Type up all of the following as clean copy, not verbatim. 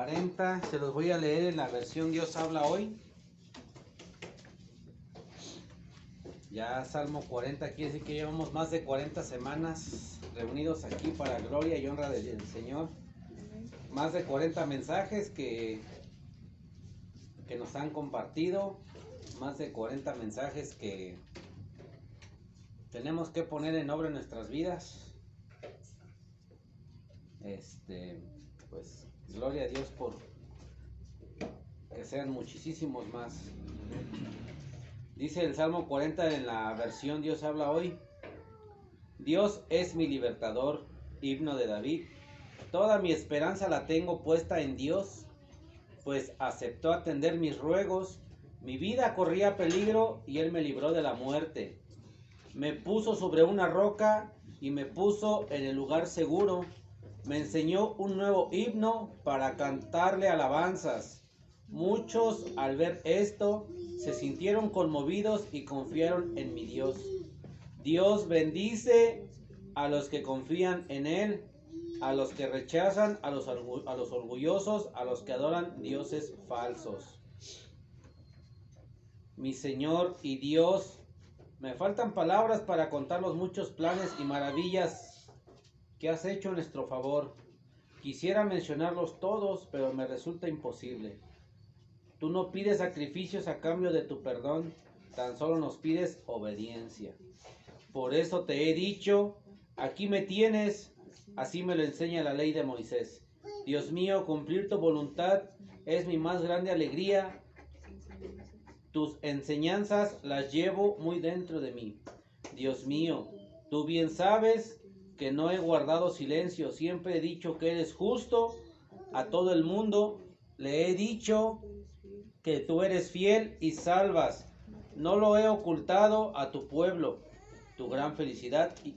40, se los voy a leer en la versión Dios habla hoy. Ya Salmo 40 quiere decir que llevamos más de 40 semanas reunidos aquí para gloria y honra del Señor. Más de 40 mensajes que nos han compartido, más de 40 mensajes que tenemos que poner en obra en nuestras vidas. Pues gloria a Dios por que sean muchísimos más. Dice el Salmo 40 en la versión Dios habla hoy: Dios es mi libertador, himno de David. Toda mi esperanza la tengo puesta en Dios, pues aceptó atender mis ruegos. Mi vida corría peligro y Él me libró de la muerte. Me puso sobre una roca y me puso en el lugar seguro. Me enseñó un nuevo himno para cantarle alabanzas. Muchos al ver esto se sintieron conmovidos y confiaron en mi Dios. Dios bendice a los que confían en Él, a los que rechazan a los orgullosos, a los que adoran dioses falsos. Mi Señor y Dios, me faltan palabras para contar los muchos planes y maravillas que has hecho en nuestro favor. Quisiera mencionarlos todos, pero me resulta imposible. Tú no pides sacrificios a cambio de tu perdón, tan solo nos pides obediencia. Por eso te he dicho, aquí me tienes, así me lo enseña la ley de Moisés. Dios mío, cumplir tu voluntad es mi más grande alegría. Tus enseñanzas las llevo muy dentro de mí. Dios mío, tú bien sabes que no he guardado silencio, siempre he dicho que eres justo a todo el mundo. Le he dicho que tú eres fiel y salvas. No lo he ocultado a tu pueblo, tu gran felicidad y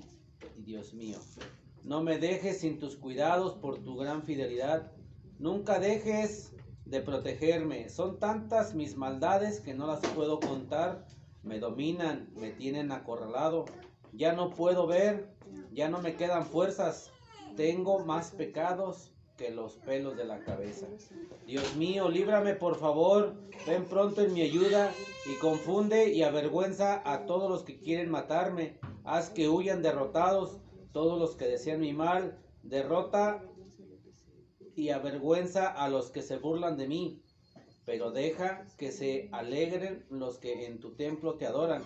Dios mío. No me dejes sin tus cuidados por tu gran fidelidad. Nunca dejes de protegerme. Son tantas mis maldades que no las puedo contar. Me dominan, me tienen acorralado. Ya no puedo ver, ya no me quedan fuerzas. Tengo más pecados que los pelos de la cabeza. Dios mío, líbrame por favor. Ven pronto en mi ayuda y confunde y avergüenza a todos los que quieren matarme. Haz que huyan derrotados todos los que desean mi mal. Derrota y avergüenza a los que se burlan de mí. Pero deja que se alegren los que en tu templo te adoran.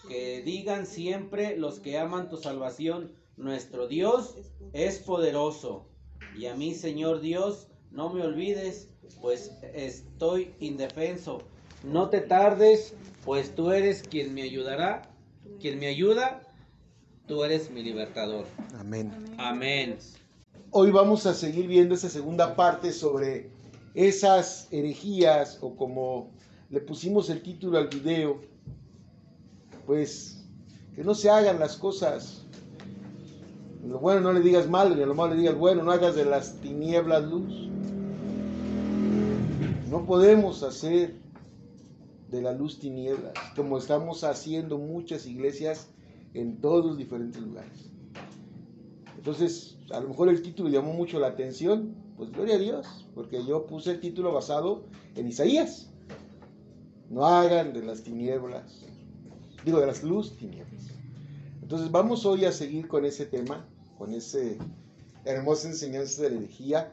Que digan siempre los que aman tu salvación: nuestro Dios es poderoso. Y a mí, Señor Dios, no me olvides, pues estoy indefenso. No te tardes, pues tú eres quien me ayudará, quien me ayuda, tú eres mi libertador. Amén. Amén. Hoy vamos a seguir viendo esa segunda parte sobre esas herejías, o como le pusimos el título al video, pues que no se hagan las cosas. Lo bueno no le digas malo, ni a lo malo le digas bueno. No hagas de las tinieblas luz. No podemos hacer de la luz tinieblas, como estamos haciendo muchas iglesias en todos los diferentes lugares. Entonces, a lo mejor el título llamó mucho la atención. Pues gloria a Dios, porque yo puse el título basado en Isaías. No hagan de las tinieblas, de las luz tinieblas. Entonces vamos hoy a seguir con ese tema, con esa hermosa enseñanza de la herejía,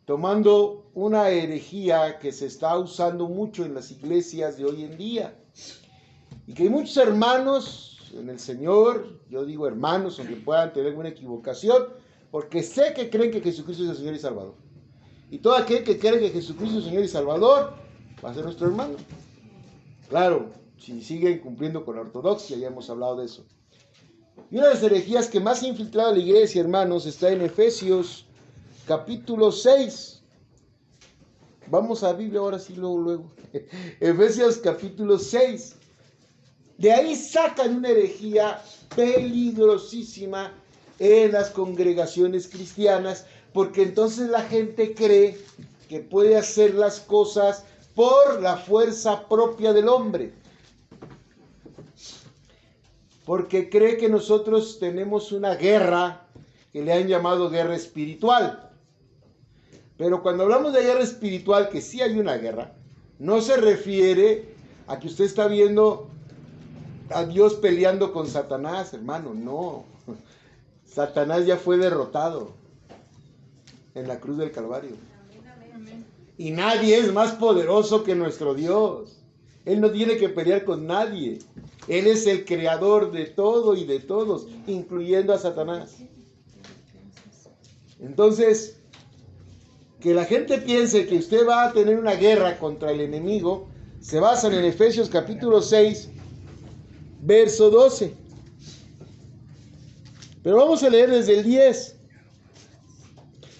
tomando una herejía que se está usando mucho en las iglesias de hoy en día, y que hay muchos hermanos en el Señor, yo digo hermanos, aunque puedan tener alguna equivocación, porque sé que creen que Jesucristo es el Señor y Salvador. Y todo aquel que cree que Jesucristo es el Señor y Salvador va a ser nuestro hermano. Claro, si siguen cumpliendo con la ortodoxia, ya hemos hablado de eso. Y una de las herejías que más ha infiltrado a la iglesia, hermanos, está en Efesios capítulo 6. Vamos a Biblia ahora sí, luego. Efesios capítulo 6. De ahí sacan una herejía peligrosísima en las congregaciones cristianas, porque entonces la gente cree que puede hacer las cosas por la fuerza propia del hombre, porque cree que nosotros tenemos una guerra que le han llamado guerra espiritual. Pero cuando hablamos de guerra espiritual, que sí hay una guerra, no se refiere a que usted está viendo a Dios peleando con Satanás, hermano, no. Satanás ya fue derrotado en la cruz del Calvario. Y nadie es más poderoso que nuestro Dios. Él no tiene que pelear con nadie. Él es el creador de todo y de todos, incluyendo a Satanás. Entonces, que la gente piense que usted va a tener una guerra contra el enemigo, se basan en Efesios capítulo 6, verso 12. Pero vamos a leer desde el 10,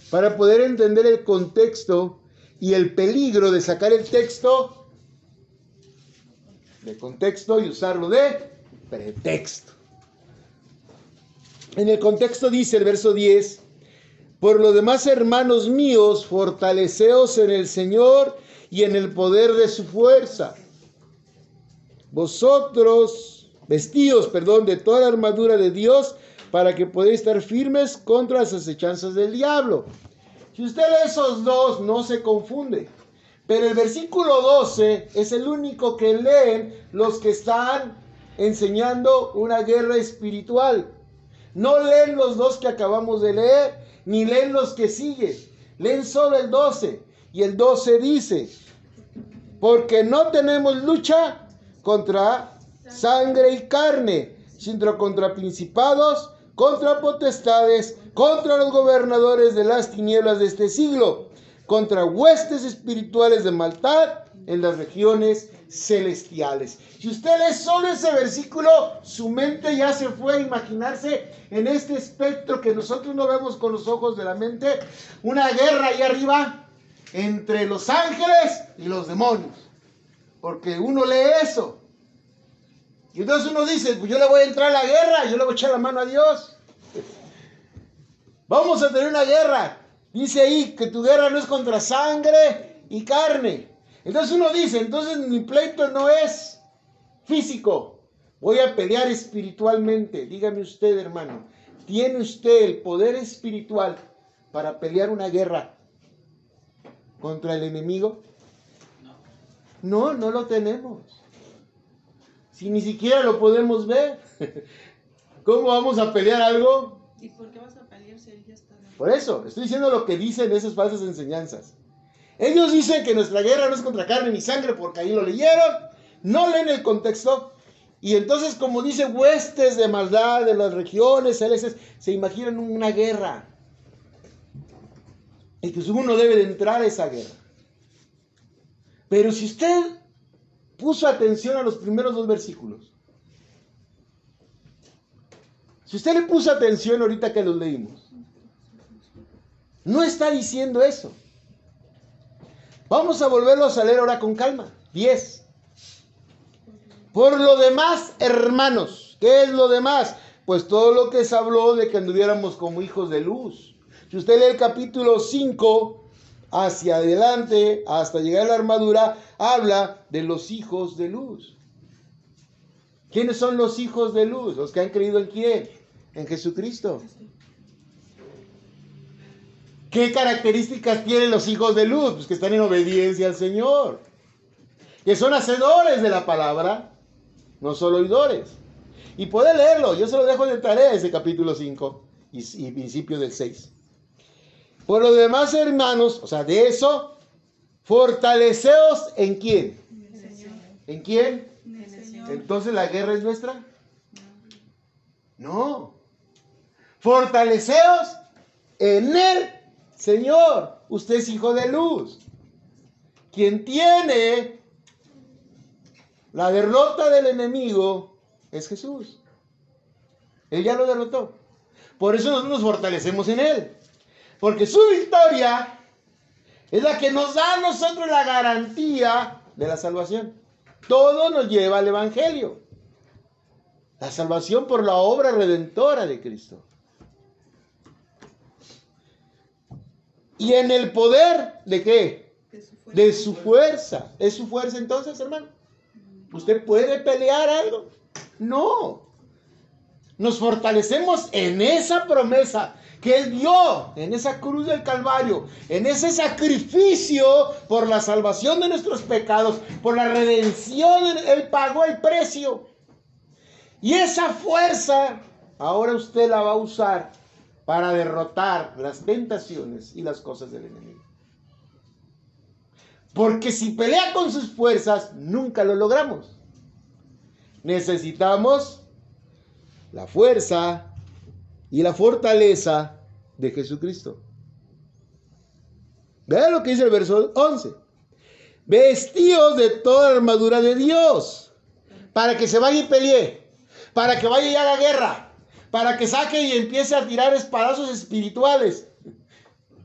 para poder entender el contexto y el peligro de sacar el texto de contexto y usarlo de pretexto. En el contexto dice el verso 10: por lo demás, hermanos míos, fortaleceos en el Señor y en el poder de su fuerza. Vosotros, vestíos, de toda la armadura de Dios, para que podáis estar firmes contra las acechanzas del diablo. Si usted lee esos dos, no se confunde. Pero el versículo 12 es el único que leen los que están enseñando una guerra espiritual. No leen los dos que acabamos de leer, ni leen los que siguen. Leen solo el 12. Y el 12 dice: porque no tenemos lucha contra sangre y carne, sino contra principados, contra potestades, contra los gobernadores de las tinieblas de este siglo, contra huestes espirituales de maldad en las regiones celestiales. Si usted lee solo ese versículo, su mente ya se fue a imaginarse en este espectro que nosotros no vemos con los ojos de la mente, una guerra ahí arriba entre los ángeles y los demonios. Porque uno lee eso. Y entonces uno dice: pues yo le voy a entrar a la guerra, yo le voy a echar la mano a Dios. Vamos a tener una guerra. Dice ahí que tu guerra no es contra sangre y carne. Entonces uno dice: entonces mi pleito no es físico, voy a pelear espiritualmente. Dígame usted, hermano, ¿tiene usted el poder espiritual para pelear una guerra contra el enemigo? No, no lo tenemos. Si ni siquiera lo podemos ver, ¿cómo vamos a pelear algo? ¿Y por qué vas a pelear si él ya está? Por eso, estoy diciendo lo que dicen esas falsas enseñanzas. Ellos dicen que nuestra guerra no es contra carne ni sangre, porque ahí lo leyeron, no leen el contexto, y entonces, como dice, huestes de maldad de las regiones celestes, se imaginan una guerra. Y pues uno debe de entrar a esa guerra. Pero si usted puso atención a los primeros dos versículos, si usted le puso atención ahorita que los leímos, no está diciendo eso. Vamos a volverlos a leer ahora con calma. 10. Por lo demás, hermanos, ¿qué es lo demás? Pues todo lo que se habló de que anduviéramos como hijos de luz. Si usted lee el capítulo 5 hacia adelante, hasta llegar a la armadura, habla de los hijos de luz. ¿Quiénes son los hijos de luz? Los que han creído en ¿quién? En Jesucristo. ¿Qué características tienen los hijos de luz? Pues que están en obediencia al Señor. Que son hacedores de la palabra, no solo oidores. Y puede leerlo, yo se lo dejo de tarea ese capítulo 5 y principio del 6. Por lo demás, hermanos, o sea, de eso, fortaleceos ¿en quién? ¿En quién? Entonces, ¿la guerra es nuestra? No. Fortaleceos en el Señor. Usted es hijo de luz. Quien tiene la derrota del enemigo es Jesús. Él ya lo derrotó. Por eso nosotros nos fortalecemos en Él. Porque su victoria es la que nos da a nosotros la garantía de la salvación. Todo nos lleva al Evangelio. La salvación por la obra redentora de Cristo. Y en el poder, ¿de qué? De su fuerza. ¿Es su fuerza entonces, hermano? ¿Usted puede pelear algo? No. Nos fortalecemos en esa promesa que Él dio en esa cruz del Calvario, en ese sacrificio por la salvación de nuestros pecados, por la redención. Él pagó el precio. Y esa fuerza, ahora usted la va a usar para derrotar las tentaciones y las cosas del enemigo. Porque si pelea con sus fuerzas, nunca lo logramos. Necesitamos la fuerza y la fortaleza de Jesucristo. Vean lo que dice el verso 11. Vestíos de toda la armadura de Dios, para que se vaya y pelee, para que vaya y haga guerra, para que saque y empiece a tirar espadazos espirituales.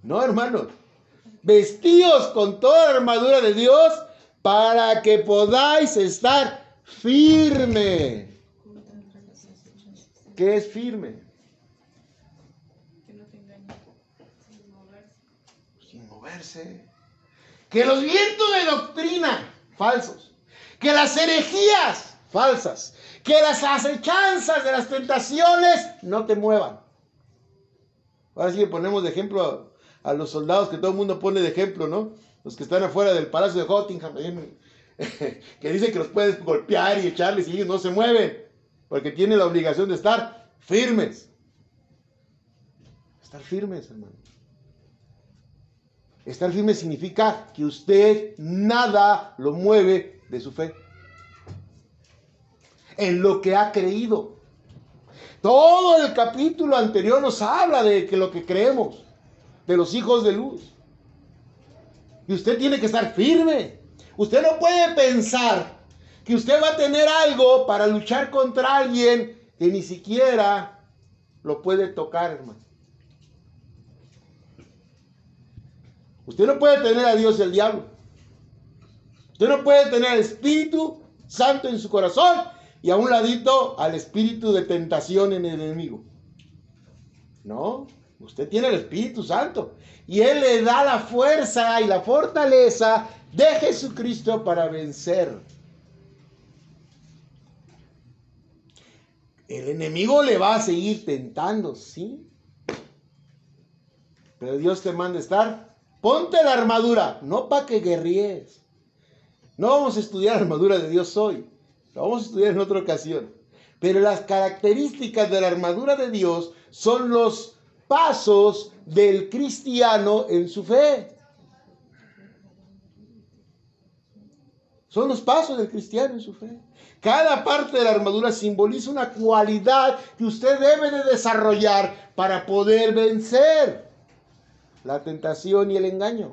No, hermanos. Vestíos con toda la armadura de Dios, para que podáis estar firme. ¿Qué es firme? Que no te engañe. Sin moverse. Sin moverse. Que los vientos de doctrina falsos, que las herejías falsas, que las acechanzas de las tentaciones no te muevan. Ahora sí le ponemos de ejemplo a los soldados que todo el mundo pone de ejemplo, ¿no? Los que están afuera del palacio de Buckingham, que dicen que los puedes golpear y echarles y ellos no se mueven, porque tienen la obligación de estar firmes. Estar firmes, hermano. Estar firme significa que usted nada lo mueve de su fe, en lo que ha creído. Todo el capítulo anterior nos habla de que lo que creemos, de los hijos de luz. Y usted tiene que estar firme. Usted no puede pensar que usted va a tener algo para luchar contra alguien que ni siquiera lo puede tocar, hermano. Usted no puede tener a Dios y al diablo. Usted no puede tener al Espíritu Santo en su corazón y a un ladito al espíritu de tentación en el enemigo. No, usted tiene el Espíritu Santo y Él le da la fuerza y la fortaleza de Jesucristo para vencer. El enemigo le va a seguir tentando, ¿sí? Pero Dios te manda estar. Ponte la armadura, no para que guerríes. No vamos a estudiar la armadura de Dios hoy. Lo vamos a estudiar en otra ocasión. Pero las características de la armadura de Dios son los pasos del cristiano en su fe. Son los pasos del cristiano en su fe. Cada parte de la armadura simboliza una cualidad que usted debe de desarrollar para poder vencer la tentación y el engaño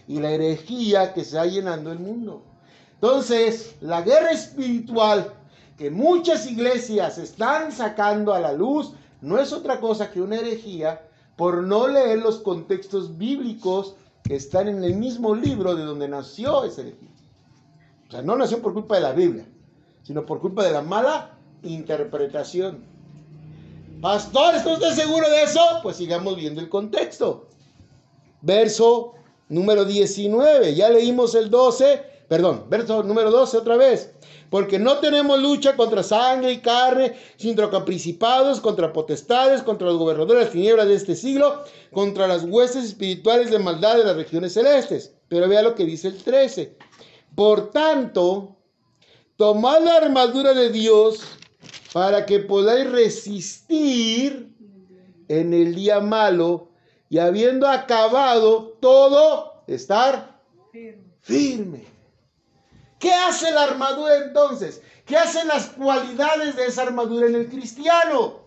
y la herejía que se ha llenando el mundo. Entonces, la guerra espiritual que muchas iglesias están sacando a la luz no es otra cosa que una herejía por no leer los contextos bíblicos que están en el mismo libro de donde nació esa herejía. O sea, no nació por culpa de la Biblia, sino por culpa de la mala interpretación. Pastor, ¿está usted seguro de eso? Pues sigamos viendo el contexto. Verso número 19, ya leímos el 12, verso número 12 otra vez. Porque no tenemos lucha contra sangre y carne, sino contra principados, contra potestades, contra los gobernadores de las tinieblas de este siglo, contra las huestes espirituales de maldad de las regiones celestes. Pero vea lo que dice el 13. Por tanto, tomad la armadura de Dios para que podáis resistir en el día malo y habiendo acabado todo, estar firme. ¿Qué hace la armadura entonces? ¿Qué hacen las cualidades de esa armadura en el cristiano?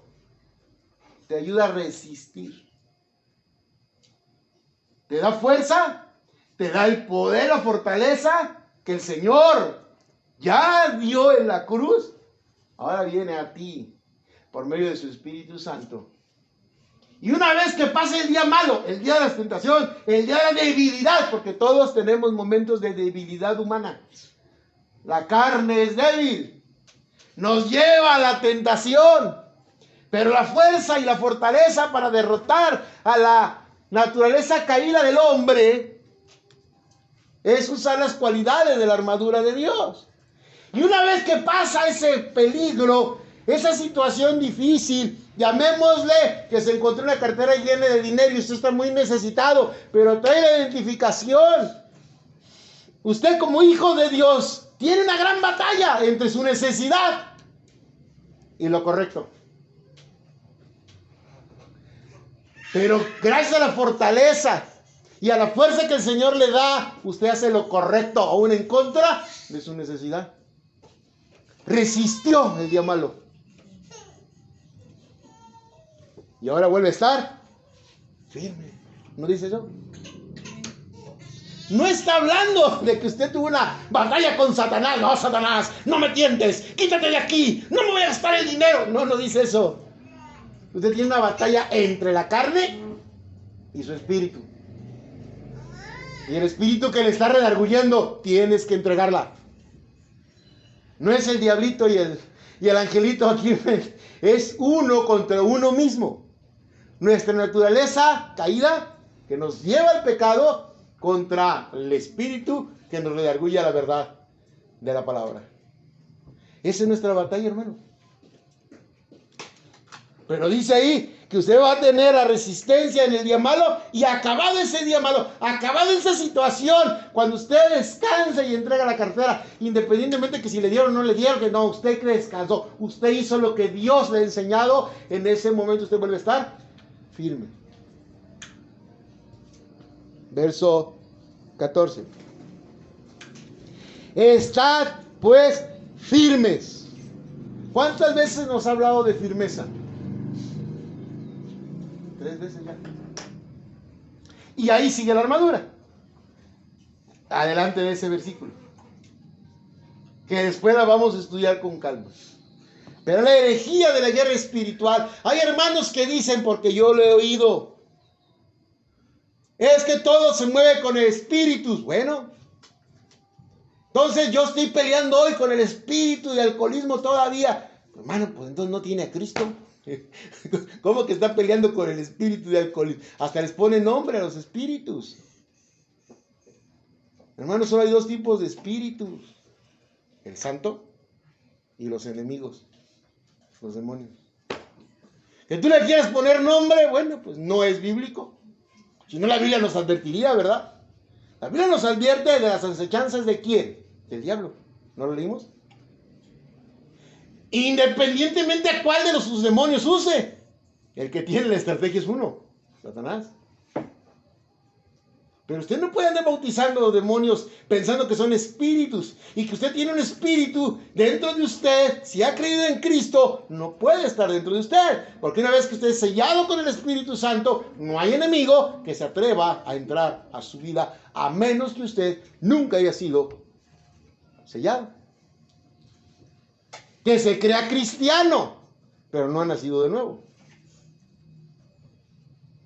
Te ayuda a resistir. Te da fuerza, te da el poder, la fortaleza que el Señor ya dio en la cruz. Ahora viene a ti por medio de su Espíritu Santo. Y una vez que pase el día malo, el día de la tentación, el día de la debilidad, porque todos tenemos momentos de debilidad humana. La carne es débil, nos lleva a la tentación, pero la fuerza y la fortaleza para derrotar a la naturaleza caída del hombre es usar las cualidades de la armadura de Dios. Y una vez que pasa ese peligro, esa situación difícil, llamémosle que se encontró una cartera llena de dinero y usted está muy necesitado, pero trae la identificación. Usted como hijo de Dios tiene una gran batalla entre su necesidad y lo correcto. Pero gracias a la fortaleza y a la fuerza que el Señor le da, usted hace lo correcto, aún en contra de su necesidad. Resistió el día malo. Y ahora vuelve a estar firme. ¿No dice eso? No está hablando de que usted tuvo una batalla con Satanás. No, Satanás, no me tientes. Quítate de aquí. No me voy a gastar el dinero. No, no dice eso. Usted tiene una batalla entre la carne y su espíritu. Y el espíritu que le está redarguyendo, tienes que entregarla. No es el diablito y el angelito aquí. Es uno contra uno mismo. Nuestra naturaleza caída que nos lleva al pecado contra el espíritu que nos redarguye la verdad de la palabra. Esa es nuestra batalla, hermano. Pero dice ahí que usted va a tener la resistencia en el día malo, y acabado ese día malo, acabado esa situación, cuando usted descansa y entrega la cartera, independientemente que si le dieron o no le dieron, que no, usted descansó, usted hizo lo que Dios le ha enseñado, en ese momento usted vuelve a estar firme. Verso 14. Estad pues firmes. ¿Cuántas veces nos ha hablado de firmeza? 3 veces ya. Y ahí sigue la armadura. Adelante de ese versículo, que después la vamos a estudiar con calma. Pero la herejía de la guerra espiritual, hay hermanos que dicen, porque yo lo he oído, es que todo se mueve con el espíritu. Bueno, entonces yo estoy peleando hoy con el espíritu de alcoholismo todavía. Hermano, pues entonces no tiene a Cristo. ¿Cómo que está peleando con el espíritu de alcoholismo? Hasta les pone nombre a los espíritus. Hermanos, solo hay 2 tipos de espíritus: el santo y los enemigos, los demonios. Que tú le quieras poner nombre, bueno, pues no es bíblico. Si no, la Biblia nos advertiría, ¿verdad? La Biblia nos advierte de las acechanzas de ¿quién? Del diablo. ¿No lo leímos? Independientemente a cuál de sus demonios use, el que tiene la estrategia es uno: Satanás. Pero usted no puede andar bautizando a los demonios pensando que son espíritus, y que usted tiene un espíritu dentro de usted. Si ha creído en Cristo, no puede estar dentro de usted, porque una vez que usted es sellado con el Espíritu Santo, no hay enemigo que se atreva a entrar a su vida, a menos que usted nunca haya sido sellado. Que se crea cristiano, pero no ha nacido de nuevo.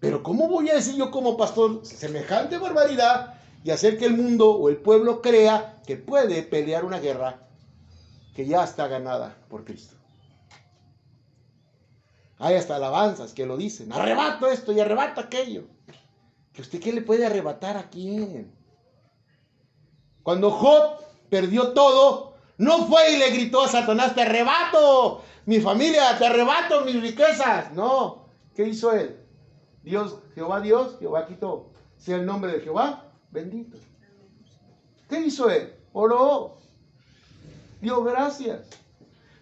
Pero ¿cómo voy a decir yo como pastor semejante barbaridad y hacer que el mundo o el pueblo crea que puede pelear una guerra que ya está ganada por Cristo? Hay hasta alabanzas que lo dicen: arrebato esto y arrebato aquello. ¿Que usted qué le puede arrebatar a quién? Cuando Job perdió todo, no fue y le gritó a Satanás: te arrebato mi familia, te arrebato mis riquezas. No, ¿qué hizo él? Dios, Jehová quitó. Sea el nombre de Jehová bendito. ¿Qué hizo él? Oró, dio gracias.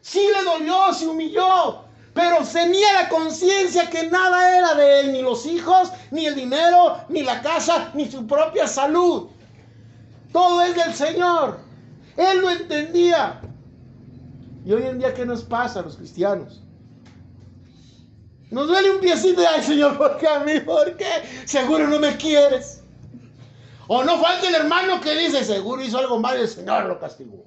Sí le dolió, se humilló, pero tenía la conciencia que nada era de él, ni los hijos, ni el dinero, ni la casa, ni su propia salud. Todo es del Señor. Él lo entendía. Y hoy en día, ¿qué nos pasa a los cristianos? Nos duele un piecito y: ay, Señor, ¿por qué a mí? ¿Por qué? Seguro no me quieres. O no falta el hermano que dice: seguro hizo algo mal y el Señor lo castigó.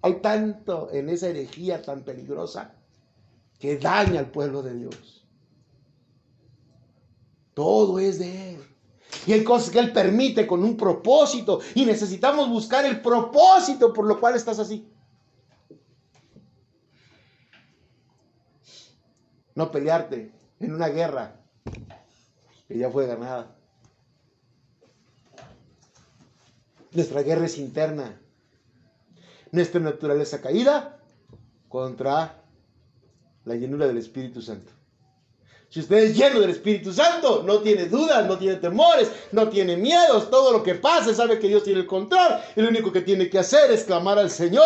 Hay tanto en esa herejía tan peligrosa que daña al pueblo de Dios. Todo es de Él. Y hay cosas que Él permite con un propósito, y necesitamos buscar el propósito por lo cual estás así. No pelearte en una guerra que ya fue ganada. Nuestra guerra es interna. nuestra naturaleza caída contra la llenura del Espíritu Santo. Si usted es lleno del Espíritu Santo, no tiene dudas, no tiene temores, no tiene miedos. Todo lo que pase sabe que Dios tiene el control. Y lo único que tiene que hacer es clamar al Señor.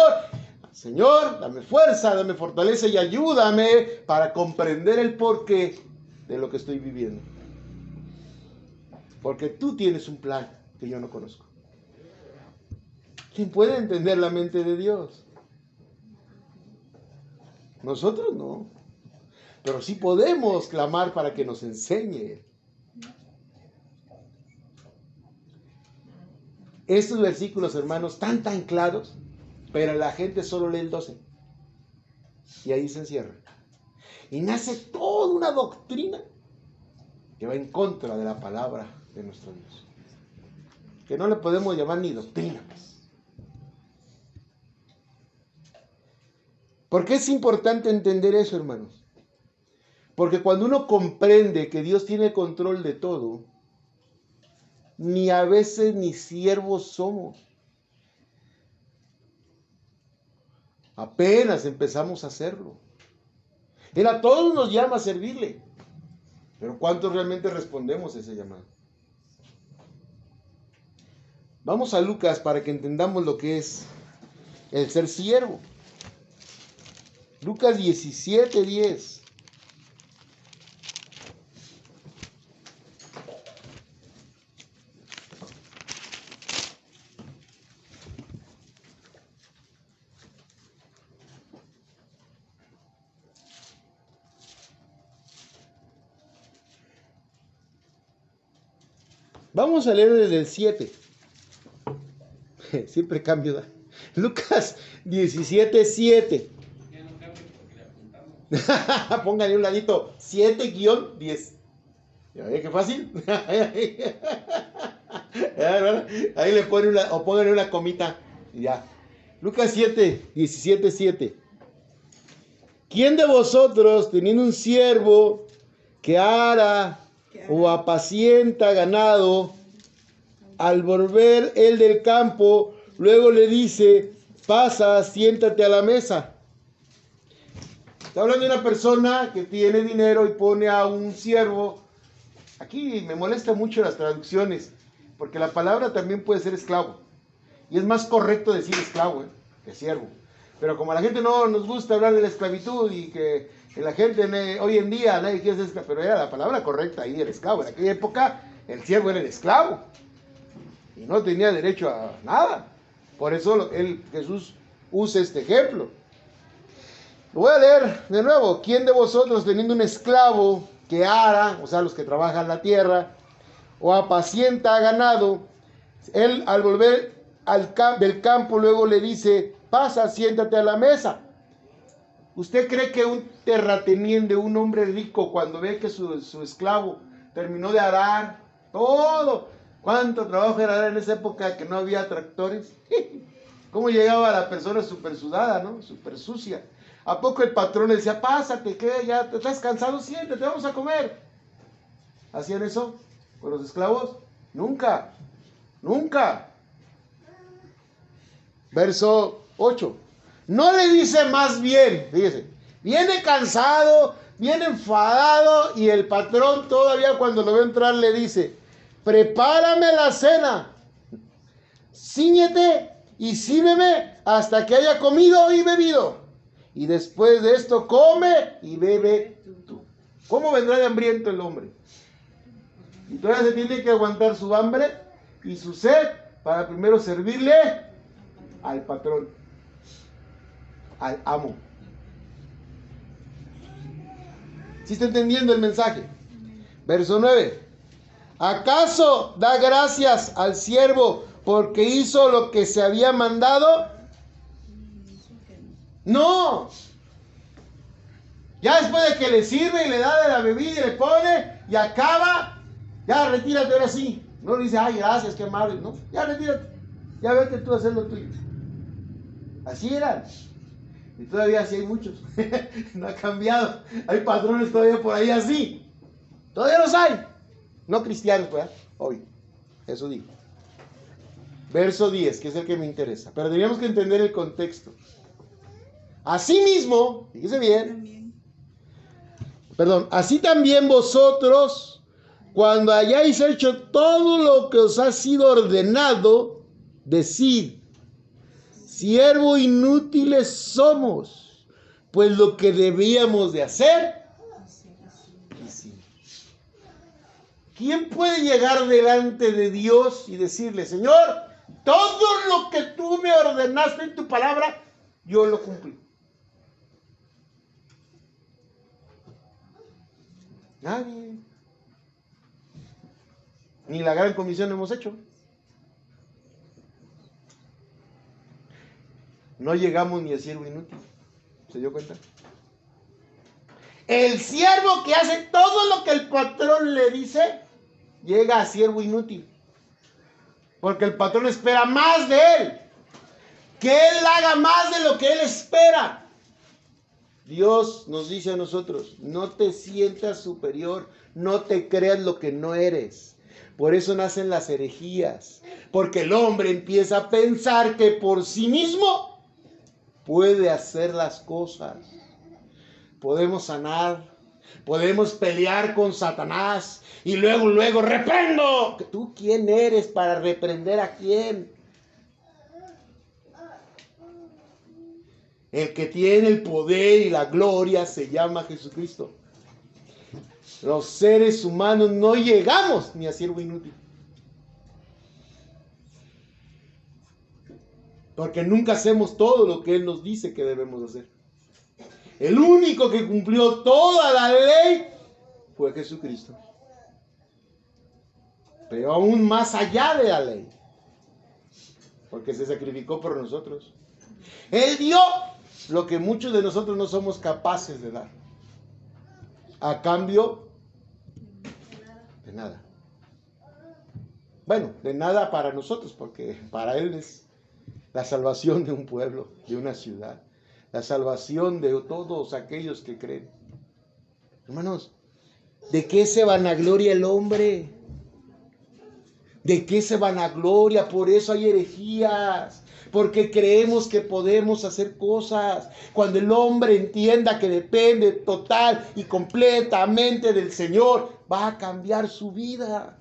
Señor, dame fuerza, dame fortaleza y ayúdame para comprender el porqué de lo que estoy viviendo. Porque tú tienes un plan que yo no conozco. ¿Quién puede entender la mente de Dios? Nosotros no. Pero sí podemos clamar para que nos enseñe. Estos versículos, hermanos, tan claros, pero la gente solo lee el 12. Y ahí se encierra. Y nace toda una doctrina que va en contra de la palabra de nuestro Dios. Que no le podemos llamar ni doctrina, pues. ¿Por qué es importante entender eso, hermanos? Porque cuando uno comprende que Dios tiene control de todo, ni a veces ni siervos somos. Apenas empezamos a hacerlo. Él a todos nos llama a servirle. Pero ¿cuántos realmente respondemos a ese llamado? Vamos a Lucas para que entendamos lo que es el ser siervo. Lucas 17:10. Vamos a leer desde el 7. Siempre cambio. Lucas 17:7. Póngale un ladito. 7-10. ¿Ya ve qué fácil? Ahí le pone una, o póngale una comita. Y ya. Lucas 17:7. ¿Quién de vosotros, teniendo un siervo que ara o apacienta ganado, al volver él del campo, luego le dice, pasa, siéntate a la mesa? Está hablando de una persona que tiene dinero y pone a un siervo. Aquí me molesta mucho las traducciones, porque la palabra también puede ser esclavo. Y es más correcto decir esclavo que siervo. Pero como a la gente no nos gusta hablar de la esclavitud y que la gente hoy en día nadie quiere ser esclavo, pero era la palabra correcta ahí, el esclavo. En aquella época el siervo era el esclavo y no tenía derecho a nada. Por eso Jesús usa este ejemplo. Lo voy a leer de nuevo. ¿Quién de vosotros, teniendo un esclavo que ara, o sea, los que trabajan la tierra, o apacienta ganado, él al volver del campo luego le dice, pasa, siéntate a la mesa? ¿Usted cree que un terrateniente, un hombre rico, cuando ve que su esclavo terminó de arar todo, cuánto trabajo era en esa época que no había tractores? ¿Cómo llegaba la persona súper sudada, ¿no? Súper sucia. ¿A poco el patrón le decía, pásate, que ya te estás cansado, siéntate, vamos a comer? ¿Hacían eso con los esclavos? Nunca, nunca. Verso 8. No le dice más bien, fíjese, viene cansado, viene enfadado, y el patrón todavía cuando lo ve entrar le dice, prepárame la cena, cíñete y sírveme hasta que haya comido y bebido, y después de esto come y bebe tú. ¿Cómo vendrá de hambriento el hombre? Y todavía se tiene que aguantar su hambre y su sed para primero servirle al patrón, al amo. ¿Sí está entendiendo el mensaje? Verso 9. ¿Acaso da gracias al siervo porque hizo lo que se había mandado? No. Ya después de que le sirve y le da de la bebida y le pone y acaba, ya retírate ahora sí. No le dice, ay, gracias, qué amable. No, ya retírate. Ya vete tú a hacer lo tuyo. Así eran. Y todavía así hay muchos. No ha cambiado. Hay patrones todavía por ahí así. Todavía los hay. No cristianos, pues, hoy. Eso digo. Verso 10, que es el que me interesa. Pero teníamos que entender el contexto. Asimismo, fíjese bien, así también vosotros, cuando hayáis hecho todo lo que os ha sido ordenado, decid, siervo inútiles somos, pues lo que debíamos de hacer, hicimos. ¿Quién puede llegar delante de Dios y decirle, Señor, todo lo que tú me ordenaste en tu palabra, yo lo cumplí? Nadie. Ni la gran comisión hemos hecho. No llegamos ni a siervo inútil. ¿Se dio cuenta? El siervo que hace todo lo que el patrón le dice, llega a siervo inútil. Porque el patrón espera más de él. Que él haga más de lo que él espera. Dios nos dice a nosotros, no te sientas superior, no te creas lo que no eres. Por eso nacen las herejías, porque el hombre empieza a pensar que por sí mismo puede hacer las cosas. Podemos sanar, podemos pelear con Satanás y luego reprendo. ¿Tú quién eres para reprender a quién? El que tiene el poder y la gloria se llama Jesucristo. Los seres humanos no llegamos ni a siervo inútil. Porque nunca hacemos todo lo que Él nos dice que debemos hacer. El único que cumplió toda la ley fue Jesucristo. Pero aún más allá de la ley. Porque se sacrificó por nosotros. Él dio lo que muchos de nosotros no somos capaces de dar. A cambio de nada. Bueno, de nada para nosotros, porque para Él es la salvación de un pueblo, de una ciudad. La salvación de todos aquellos que creen. Hermanos, ¿de qué se vanagloria el hombre? ¿De qué se vanagloria? Por eso hay herejías. Porque creemos que podemos hacer cosas. Cuando el hombre entienda que depende total y completamente del Señor, va a cambiar su vida.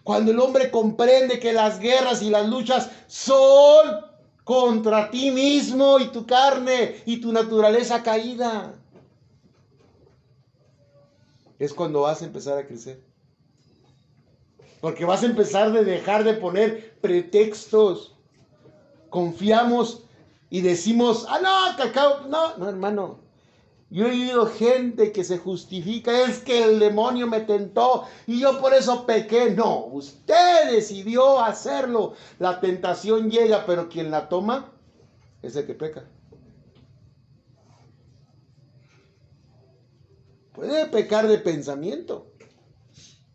Cuando el hombre comprende que las guerras y las luchas son contra ti mismo y tu carne y tu naturaleza caída, es cuando vas a empezar a crecer. Porque vas a empezar de dejar de poner pretextos. Confiamos y decimos, no, hermano. Yo he oído gente que se justifica, es que el demonio me tentó y yo por eso pequé. No, usted decidió hacerlo. La tentación llega, pero quien la toma es el que peca. Puede pecar de pensamiento,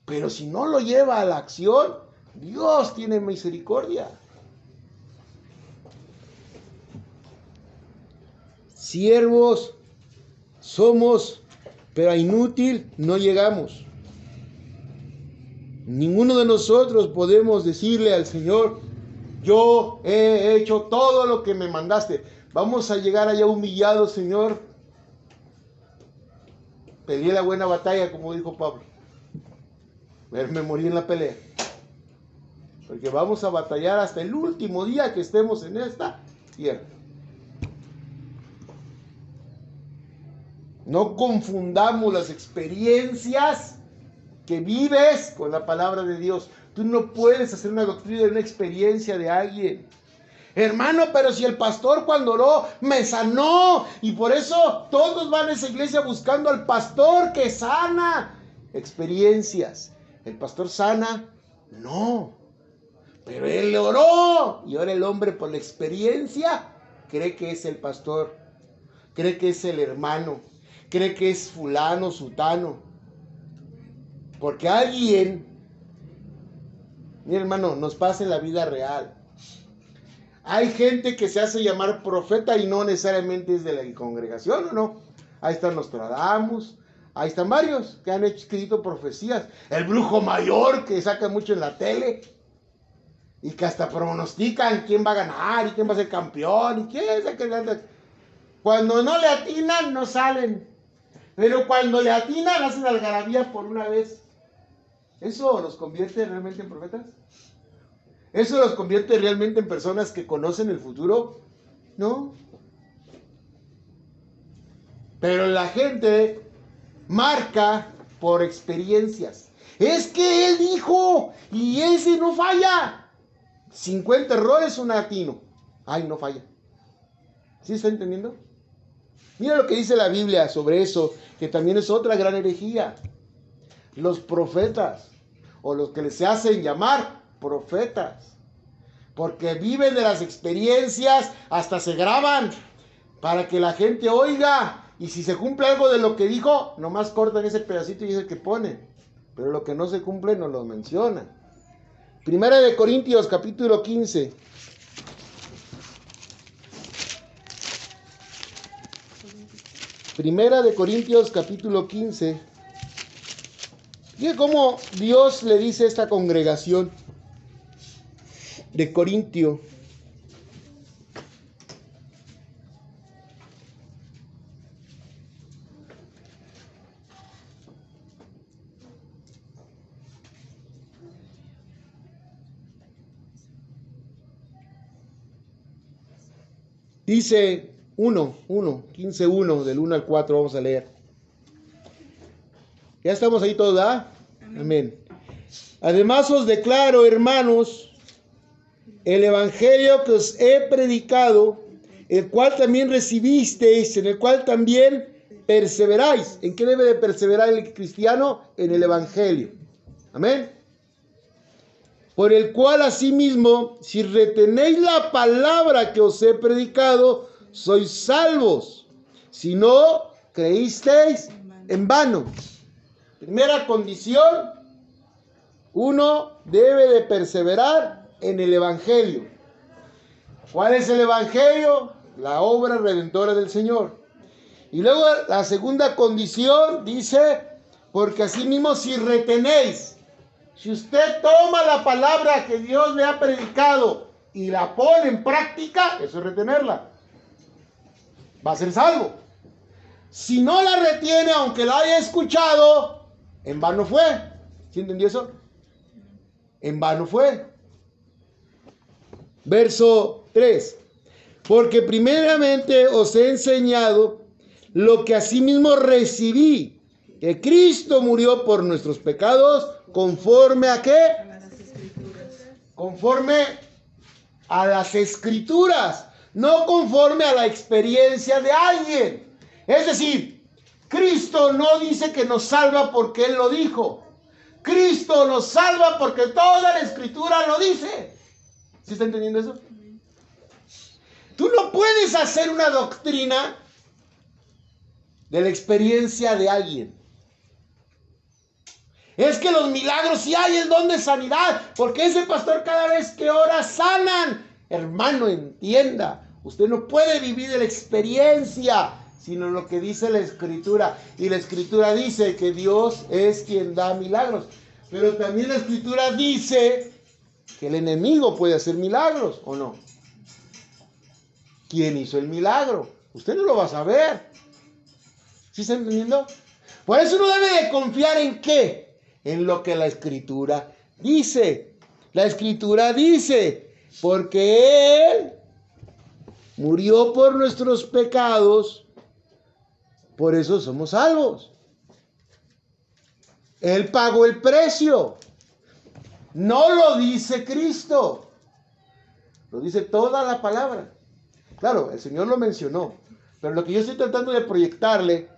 pero si no lo lleva a la acción, Dios tiene misericordia. Siervos somos, pero a inútil no llegamos. Ninguno de nosotros podemos decirle al Señor, yo he hecho todo lo que me mandaste. Vamos a llegar allá humillados, Señor. Peleé la buena batalla, como dijo Pablo. Me morí en la pelea. Porque vamos a batallar hasta el último día que estemos en esta tierra. No confundamos las experiencias que vives con la palabra de Dios. Tú no puedes hacer una doctrina de una experiencia de alguien. Hermano, pero si el pastor cuando oró me sanó, y por eso todos van a esa iglesia buscando al pastor que sana. Experiencias. ¿El pastor sana? No. Pero él le oró. Y ahora el hombre por la experiencia cree que es el pastor. Cree que es el hermano. Cree que es fulano, sutano. Porque alguien, mi hermano, nos pasa en la vida real. Hay gente que se hace llamar profeta y no necesariamente es de la congregación, ¿o no? Ahí están Nostradamus, Ahí están varios que han escrito profecías. El brujo mayor que saca mucho en la tele. Y que hasta pronostican quién va a ganar y quién va a ser campeón. Y quién es que... Cuando no le atinan, no salen. Pero cuando le atinan, hacen algarabía por una vez. ¿Eso los convierte realmente en profetas? ¿Eso los convierte realmente en personas que conocen el futuro? No. Pero la gente marca por experiencias. Es que él dijo, y ese no falla. 50 errores, un atino. Ay, no falla. ¿Sí está entendiendo? Mira lo que dice la Biblia sobre eso, que también es otra gran herejía. Los profetas, o los que se hacen llamar profetas, porque viven de las experiencias, hasta se graban, para que la gente oiga, y si se cumple algo de lo que dijo, nomás cortan ese pedacito y es el que ponen, pero lo que no se cumple no lo mencionan. Primera de Corintios, capítulo 15. Primera de Corintios, capítulo 15. Fíjate cómo Dios le dice a esta congregación de Corintio. Dice 15:1, del 1 al 4, vamos a leer. Ya estamos ahí todos, ¿verdad? Amén. Además os declaro, hermanos, el evangelio que os he predicado, el cual también recibisteis, en el cual también perseveráis. ¿En qué debe de perseverar el cristiano? En el evangelio. Amén. Por el cual asimismo, si retenéis la palabra que os he predicado, sois salvos. Si no, creísteis en vano. Primera condición, uno debe de perseverar en el evangelio. ¿Cuál es el evangelio? La obra redentora del Señor. Y luego la segunda condición dice, porque asimismo si retenéis. Si usted toma la palabra que Dios le ha predicado y la pone en práctica, eso es retenerla. Va a ser salvo. Si no la retiene, aunque la haya escuchado, en vano fue. ¿Sí entendió eso? En vano fue. Verso 3. Porque primeramente os he enseñado lo que asimismo recibí, que Cristo murió por nuestros pecados, ¿conforme a qué? A las escrituras. Conforme a las escrituras, no conforme a la experiencia de alguien. Es decir, Cristo no dice que nos salva porque Él lo dijo. Cristo nos salva porque toda la escritura lo dice. ¿Sí está entendiendo eso? Tú no puedes hacer una doctrina de la experiencia de alguien. Es que los milagros sí hay, el don de sanidad, porque ese pastor cada vez que ora sanan. Hermano, entienda, usted no puede vivir de la experiencia, sino lo que dice la escritura. Y la escritura dice que Dios es quien da milagros. Pero también la escritura dice que el enemigo puede hacer milagros, ¿o no? ¿Quién hizo el milagro? Usted no lo va a saber. ¿Sí está entendiendo? Por eso uno debe de confiar en ¿qué? En lo que la escritura dice. La escritura dice, porque Él murió por nuestros pecados, por eso somos salvos. Él pagó el precio. No lo dice Cristo, lo dice toda la palabra. Claro, el Señor lo mencionó, pero lo que yo estoy tratando de proyectarle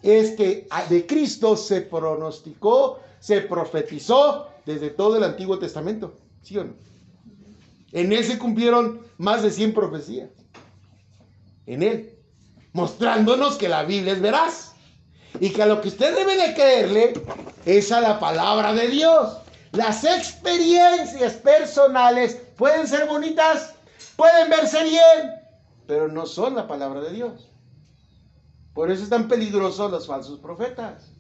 es que de Cristo se pronosticó, se profetizó desde todo el Antiguo Testamento, ¿sí o no? En Él se cumplieron más de 100 profecías. En Él, mostrándonos que la Biblia es veraz y que a lo que usted debe de creerle es a la palabra de Dios. Las experiencias personales pueden ser bonitas, pueden verse bien, pero no son la palabra de Dios. Por eso es tan peligrosos los falsos profetas.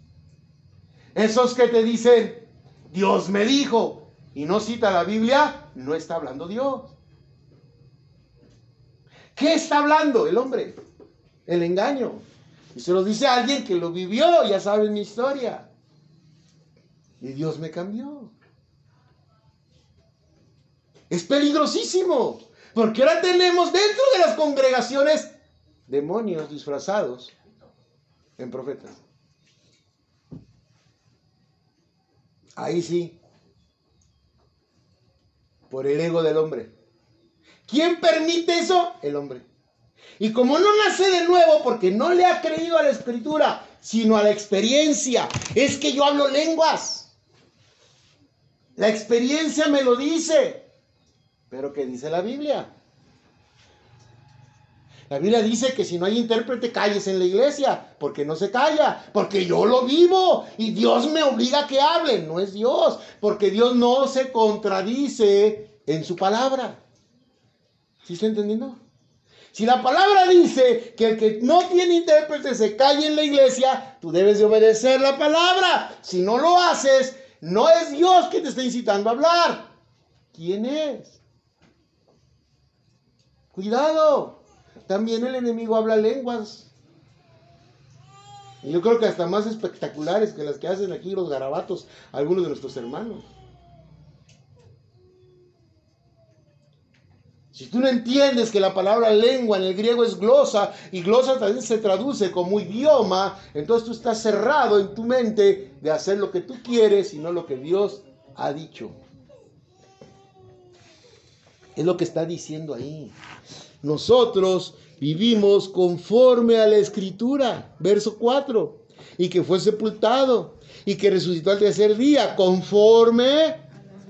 Esos que te dicen, Dios me dijo, y no cita la Biblia, no está hablando Dios. ¿Qué está hablando el hombre? El engaño. Y se lo dice a alguien que lo vivió, ya saben mi historia. Y Dios me cambió. Es peligrosísimo, porque ahora tenemos dentro de las congregaciones demonios disfrazados en profetas. Ahí sí, por el ego del hombre. ¿Quién permite eso? El hombre. Y como no nace de nuevo porque no le ha creído a la escritura, sino a la experiencia, es que yo hablo lenguas. La experiencia me lo dice. Pero ¿qué dice la Biblia? La Biblia dice que si no hay intérprete, calles en la iglesia, porque no se calla, porque yo lo vivo y Dios me obliga a que hable. No es Dios, porque Dios no se contradice en su palabra. ¿Sí está entendiendo? Si la palabra dice que el que no tiene intérprete se calle en la iglesia, tú debes de obedecer la palabra. Si no lo haces, no es Dios que te está incitando a hablar. ¿Quién es? Cuidado. También el enemigo habla lenguas. Y yo creo que hasta más espectaculares que las que hacen aquí los garabatos, algunos de nuestros hermanos. Si tú no entiendes que la palabra lengua en el griego es glosa, y glosa también se traduce como idioma, entonces tú estás cerrado en tu mente de hacer lo que tú quieres y no lo que Dios ha dicho. Es lo que está diciendo ahí. Nosotros vivimos conforme a la Escritura, verso 4, y que fue sepultado y que resucitó al tercer día, conforme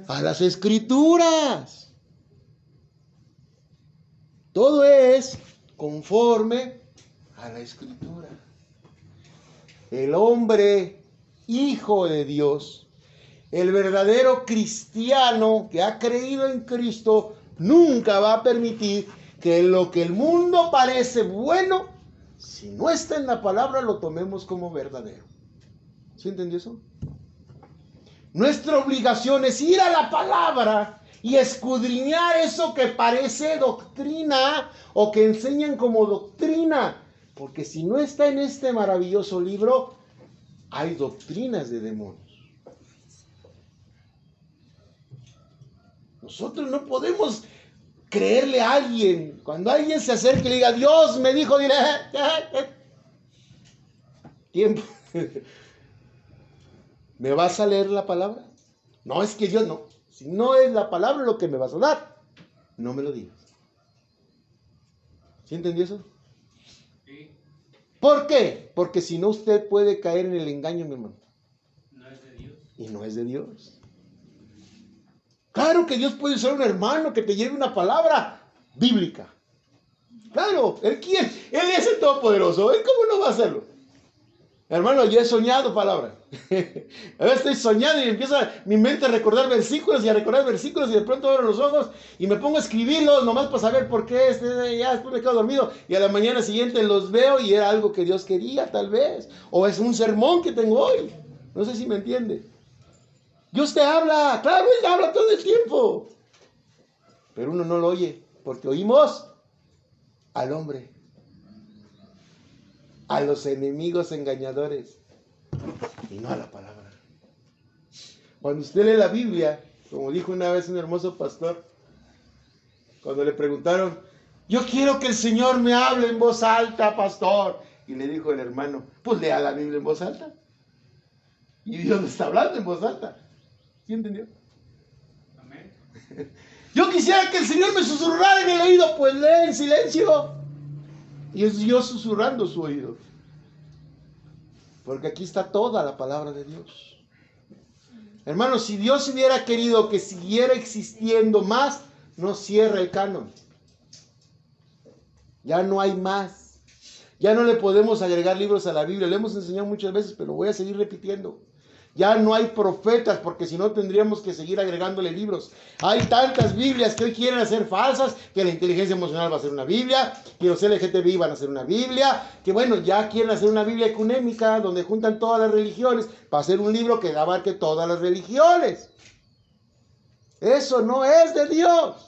a las Escrituras. Todo es conforme a la Escritura. El hombre, hijo de Dios, el verdadero cristiano que ha creído en Cristo, nunca va a permitir que lo que el mundo parece bueno, si no está en la palabra, lo tomemos como verdadero. ¿Sí entendió eso? Nuestra obligación es ir a la palabra y escudriñar eso que parece doctrina o que enseñan como doctrina. Porque si no está en este maravilloso libro, hay doctrinas de demonios. Nosotros no podemos creerle a alguien. Cuando alguien se acerque y le diga, Dios me dijo, dile, tiempo. ¿Me vas a leer la palabra? No, es que Dios no. Si no es la palabra lo que me vas a dar, no me lo digas. ¿Sí entendió eso? Sí. ¿Por qué? Porque si no usted puede caer en el engaño, mi hermano. No es de Dios. Y no es de Dios. Claro que Dios puede usar un hermano que te lleve una palabra bíblica. Claro, ¿Él quién? Él es el Todopoderoso. ¿Él cómo no va a hacerlo? Hermano, yo he soñado palabra. A veces estoy soñando y empieza mi mente a recordar versículos y a recordar versículos y de pronto abro los ojos y me pongo a escribirlos nomás para saber por qué. Ya después me quedo dormido y a la mañana siguiente los veo y era algo que Dios quería tal vez. O es un sermón que tengo hoy. No sé si me entiende. Dios te habla, claro, Él habla todo el tiempo. Pero uno no lo oye porque oímos al hombre, a los enemigos engañadores y no a la palabra. Cuando usted lee la Biblia, como dijo una vez un hermoso pastor, cuando le preguntaron, yo quiero que el Señor me hable en voz alta, pastor, y le dijo el hermano, pues lea la Biblia en voz alta. Y Dios le está hablando en voz alta. ¿Sí entendió? Amén. Yo quisiera que el Señor me susurrara en el oído, pues lee en silencio. Y es Dios susurrando su oído. Porque aquí está toda la palabra de Dios. Hermanos, si Dios hubiera querido que siguiera existiendo más, no cierra el canon. Ya no hay más. Ya no le podemos agregar libros a la Biblia. Le hemos enseñado muchas veces, pero voy a seguir repitiendo. Ya no hay profetas, porque si no tendríamos que seguir agregándole libros. Hay tantas Biblias que hoy quieren hacer falsas, que la inteligencia emocional va a ser una Biblia, que los LGTBI van a ser una Biblia, que bueno, ya quieren hacer una Biblia ecuménica, donde juntan todas las religiones, para hacer un libro que abarque todas las religiones. Eso no es de Dios.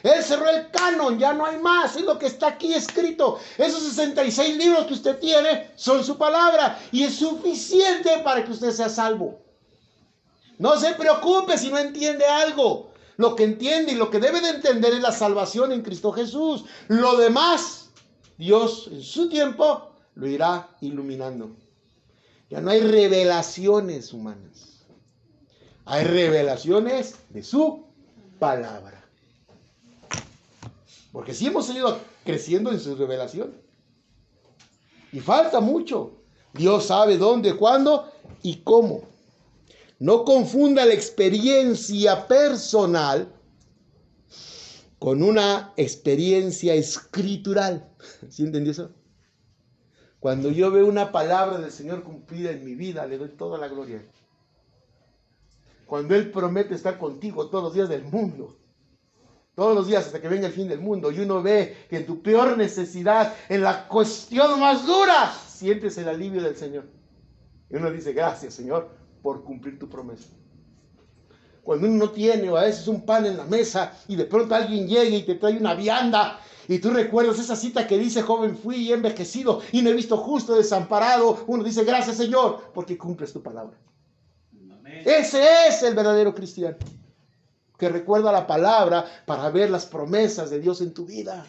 Él cerró el canon, ya no hay más, es lo que está aquí escrito. Esos 66 libros que usted tiene son su palabra y es suficiente para que usted sea salvo. No se preocupe si no entiende algo. Lo que entiende y lo que debe de entender es la salvación en Cristo Jesús. Lo demás, Dios en su tiempo lo irá iluminando. Ya no hay revelaciones humanas. Hay revelaciones de su palabra. Porque sí hemos ido creciendo en su revelación. Y falta mucho. Dios sabe dónde, cuándo y cómo. No confunda la experiencia personal con una experiencia escritural. ¿Sí entendió eso? Cuando yo veo una palabra del Señor cumplida en mi vida, le doy toda la gloria. Cuando Él promete estar contigo todos los días del mundo, todos los días hasta que venga el fin del mundo, y uno ve que en tu peor necesidad, en la cuestión más dura, sientes el alivio del Señor. Y uno dice, gracias, Señor, por cumplir tu promesa. Cuando uno no tiene, o a veces un pan en la mesa, y de pronto alguien llega y te trae una vianda, y tú recuerdas esa cita que dice, joven fui y envejecido, y no he visto justo desamparado, uno dice, gracias, Señor, porque cumples tu palabra. Amén. Ese es el verdadero cristiano, que recuerda la palabra para ver las promesas de Dios en tu vida.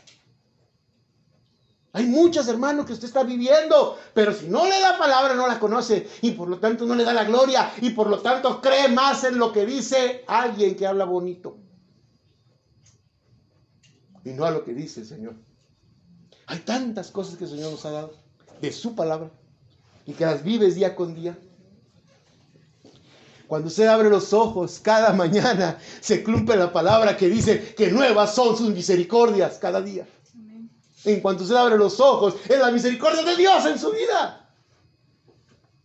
Hay muchas, hermanos, que usted está viviendo, pero si no lee la palabra no la conoce, y por lo tanto no le da la gloria, y por lo tanto cree más en lo que dice alguien que habla bonito, y no a lo que dice el Señor. Hay tantas cosas que el Señor nos ha dado de su palabra, y que las vives día con día. Cuando usted abre los ojos cada mañana, se cumple la palabra que dice que nuevas son sus misericordias cada día. Amén. En cuanto usted abre los ojos, es la misericordia de Dios en su vida.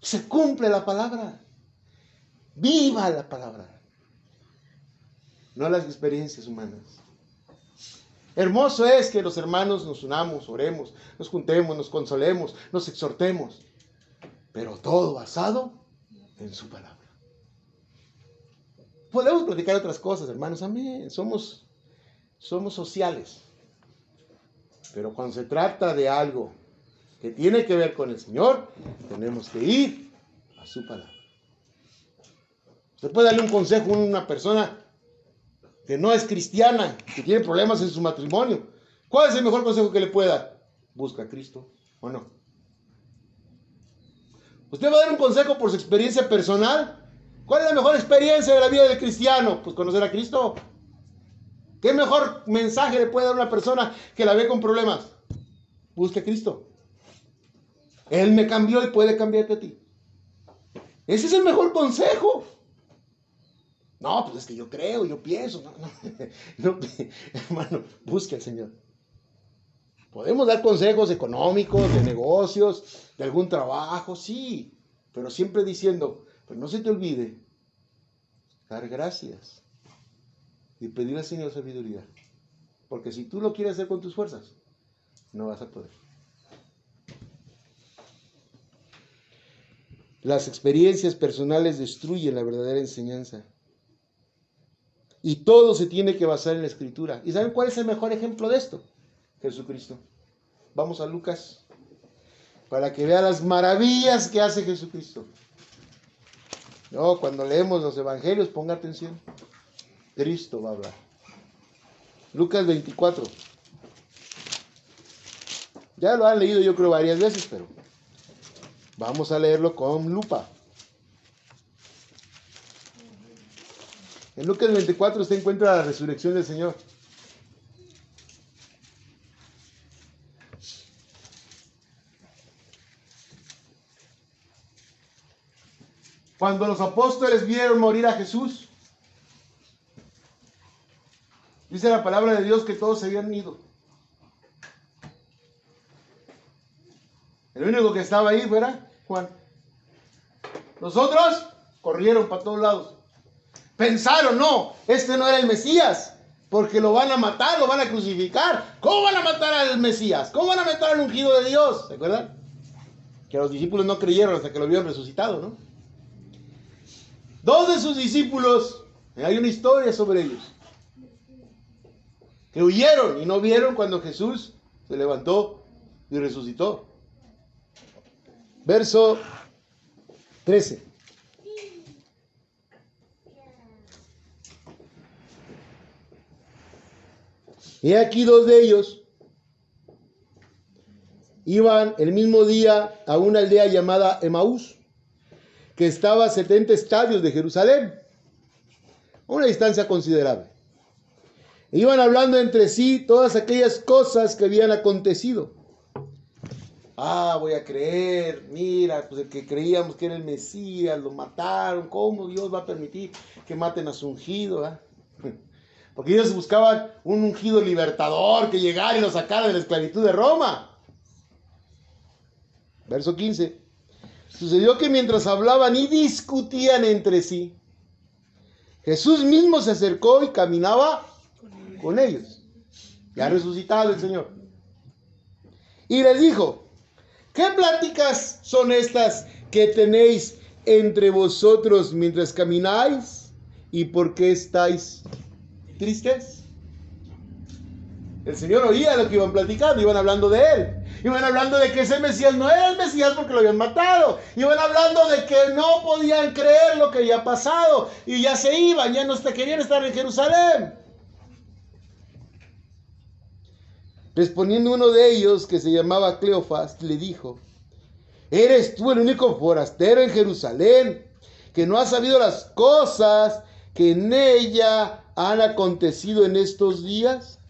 Se cumple la palabra. Viva la palabra. No las experiencias humanas. Hermoso es que los hermanos nos unamos, oremos, nos juntemos, nos consolemos, nos exhortemos. Pero todo basado en su palabra. Podemos platicar otras cosas, hermanos, amén. Somos sociales. Pero cuando se trata de algo que tiene que ver con el Señor, tenemos que ir a su palabra. Usted puede darle un consejo a una persona que no es cristiana, que tiene problemas en su matrimonio. ¿Cuál es el mejor consejo que le puede dar? Busca a Cristo, ¿o no? Usted va a dar un consejo por su experiencia personal. ¿Cuál es la mejor experiencia de la vida del cristiano? Pues conocer a Cristo. ¿Qué mejor mensaje le puede dar a una persona que la ve con problemas? Busque a Cristo. Él me cambió y puede cambiarte a ti. Ese es el mejor consejo. No, pues es que yo creo, yo pienso. No, hermano, busque al Señor. Podemos dar consejos económicos, de negocios, de algún trabajo, sí. Pero siempre diciendo, pues no se te olvide dar gracias y pedir al Señor sabiduría. Porque si tú lo quieres hacer con tus fuerzas, no vas a poder. Las experiencias personales destruyen la verdadera enseñanza. Y todo se tiene que basar en la Escritura. ¿Y saben cuál es el mejor ejemplo de esto? Jesucristo. Vamos a Lucas para que vea las maravillas que hace Jesucristo. No, cuando leemos los evangelios, ponga atención. Cristo va a hablar. Lucas 24. Ya lo han leído yo creo varias veces, pero vamos a leerlo con lupa. En Lucas 24 usted encuentra la resurrección del Señor. Cuando los apóstoles vieron morir a Jesús, dice la palabra de Dios que todos se habían ido. El único que estaba ahí fuera Juan. Los otros corrieron para todos lados. Pensaron, no, este no era el Mesías, porque lo van a matar, lo van a crucificar. ¿Cómo van a matar al Mesías? ¿Cómo van a matar al ungido de Dios? ¿Se acuerdan? Que los discípulos no creyeron hasta que lo vieron resucitado, ¿no? Dos de sus discípulos, hay una historia sobre ellos, que huyeron y no vieron cuando Jesús se levantó y resucitó. Verso 13. He aquí dos de ellos iban el mismo día a una aldea llamada Emaús, que estaba a 70 estadios de Jerusalén, a una distancia considerable. Iban hablando entre sí todas aquellas cosas que habían acontecido. Voy a creer, mira, pues el que creíamos que era el Mesías, lo mataron. ¿Cómo Dios va a permitir que maten a su ungido? Porque ellos buscaban un ungido libertador que llegara y lo sacara de la esclavitud de Roma. Verso 15. Sucedió que mientras hablaban y discutían entre sí, Jesús mismo se acercó y caminaba con ellos. Ya resucitado el Señor. Y les dijo: ¿qué pláticas son estas que tenéis entre vosotros mientras camináis? ¿Y por qué estáis tristes? El Señor oía lo que iban platicando, iban hablando de Él. Iban hablando de que ese Mesías no era el Mesías porque lo habían matado. Iban hablando de que no podían creer lo que había pasado. Y ya se iban, ya no querían estar en Jerusalén. Respondiendo uno de ellos, que se llamaba Cleofas, le dijo: ¿eres tú el único forastero en Jerusalén que no ha sabido las cosas que en ella han acontecido en estos días?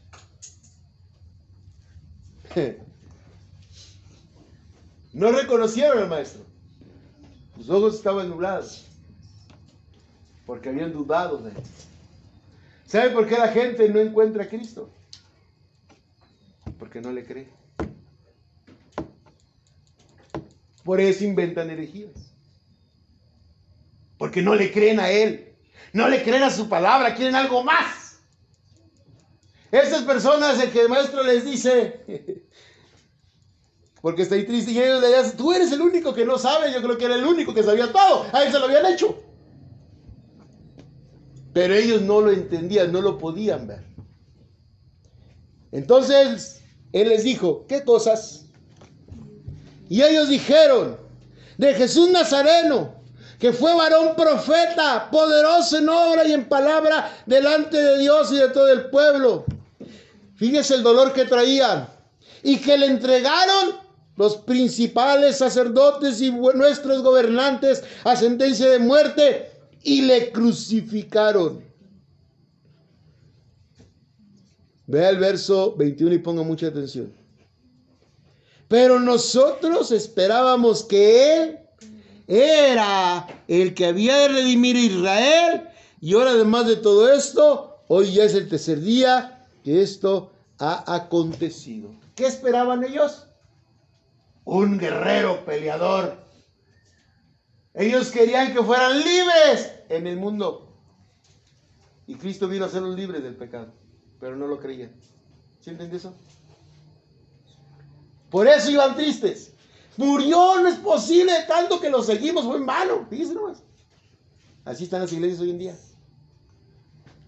No reconocieron al maestro. Sus ojos estaban nublados porque habían dudado de él. ¿Sabe por qué la gente no encuentra a Cristo? Porque no le cree. Por eso inventan herejías. Porque no le creen a Él. No le creen a su palabra. Quieren algo más. Estas personas, el que el maestro les dice, porque estoy triste, y ellos le dicen: tú eres el único que no sabe. Yo creo que era el único que sabía todo. A él se lo habían hecho. Pero ellos no lo entendían, no lo podían ver. Entonces él les dijo: ¿qué cosas? Y ellos dijeron: de Jesús Nazareno, que fue varón profeta, poderoso en obra y en palabra delante de Dios y de todo el pueblo. Fíjese el dolor que traían. Y que le entregaron los principales sacerdotes y nuestros gobernantes a sentencia de muerte y le crucificaron. Vea el verso 21 y ponga mucha atención. Pero nosotros esperábamos que Él era el que había de redimir a Israel. Y ahora, además de todo esto, hoy ya es el tercer día que esto ha acontecido. ¿Qué esperaban ellos? Un guerrero peleador. Ellos querían que fueran libres en el mundo. Y Cristo vino a hacerlos libres del pecado. Pero no lo creían. ¿Sí entiende eso? Por eso iban tristes. Murió, no es posible, tanto que lo seguimos, fue en vano. Fíjense nomás. Así están las iglesias hoy en día.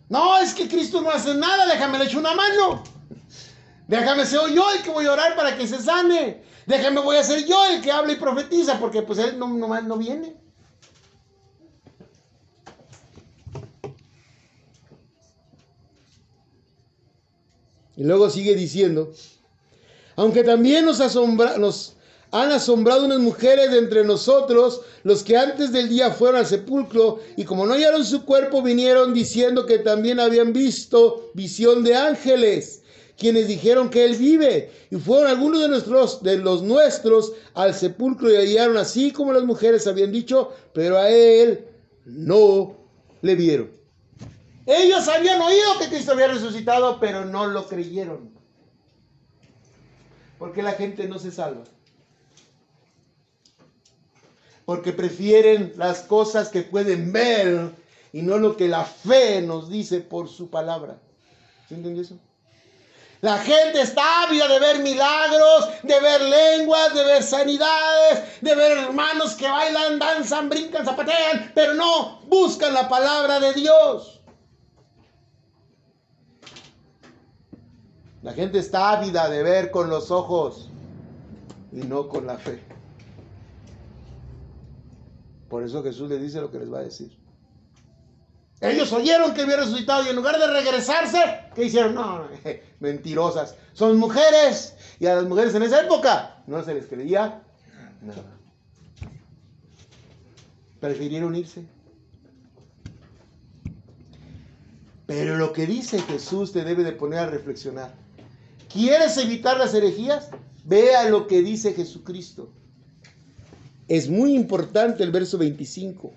No, es que Cristo no hace nada, déjame le echo una mano. Déjame ser yo el que voy a orar para que se sane. Déjame voy a ser yo el que habla y profetiza, porque pues Él no viene. Y luego sigue diciendo: aunque también nos han asombrado unas mujeres de entre nosotros, los que antes del día fueron al sepulcro, y como no hallaron su cuerpo, vinieron diciendo que también habían visto visión de ángeles, quienes dijeron que Él vive. Y fueron algunos de los nuestros al sepulcro y hallaron así como las mujeres habían dicho, pero a Él no le vieron. Ellos habían oído que Cristo había resucitado, pero no lo creyeron. Porque la gente no se salva. porque prefieren las cosas que pueden ver y no lo que la fe nos dice por su palabra. ¿Sí entendió eso? La gente está ávida de ver milagros, de ver lenguas, de ver sanidades, de ver hermanos que bailan, danzan, brincan, zapatean, pero no buscan la palabra de Dios. La gente está ávida de ver con los ojos y no con la fe. Por eso Jesús les dice lo que les va a decir. Ellos oyeron que había resucitado y en lugar de regresarse, ¿qué hicieron? No, mentirosas. Son mujeres. Y a las mujeres en esa época no se les creía nada. Prefirieron irse. Pero lo que dice Jesús te debe de poner a reflexionar. ¿Quieres evitar las herejías? Vea lo que dice Jesucristo. Es muy importante el verso 25.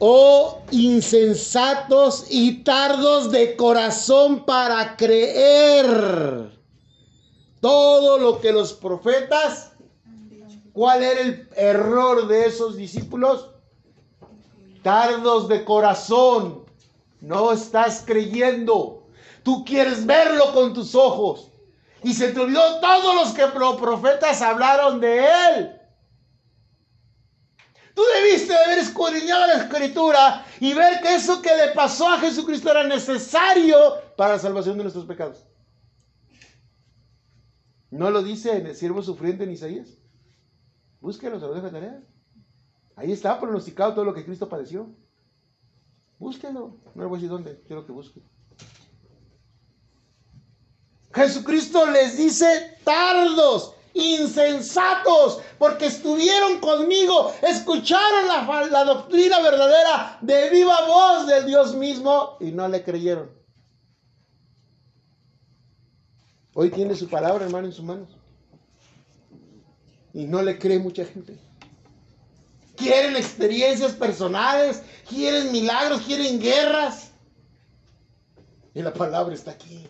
Oh insensatos y tardos de corazón para creer todo lo que los profetas. ¿Cuál era el error de esos discípulos? Tardos de corazón. No estás creyendo. Tú quieres verlo con tus ojos. Y se te olvidó todos los que los profetas hablaron de él. Tú debiste de haber escudriñado la Escritura y ver que eso que le pasó a Jesucristo era necesario para la salvación de nuestros pecados. ¿No lo dice en el siervo sufriente en Isaías? Búsquelo, se lo dejo de tarea. Ahí está pronosticado todo lo que Cristo padeció. Búsquelo. No le voy a decir dónde, quiero que busque. Jesucristo les dice tardos, insensatos, porque estuvieron conmigo, escucharon la doctrina verdadera de viva voz del Dios mismo y no le creyeron. Hoy tiene su palabra, hermano, en sus manos. Y no le cree mucha gente. Quieren experiencias personales, quieren milagros, quieren guerras. Y la palabra está aquí,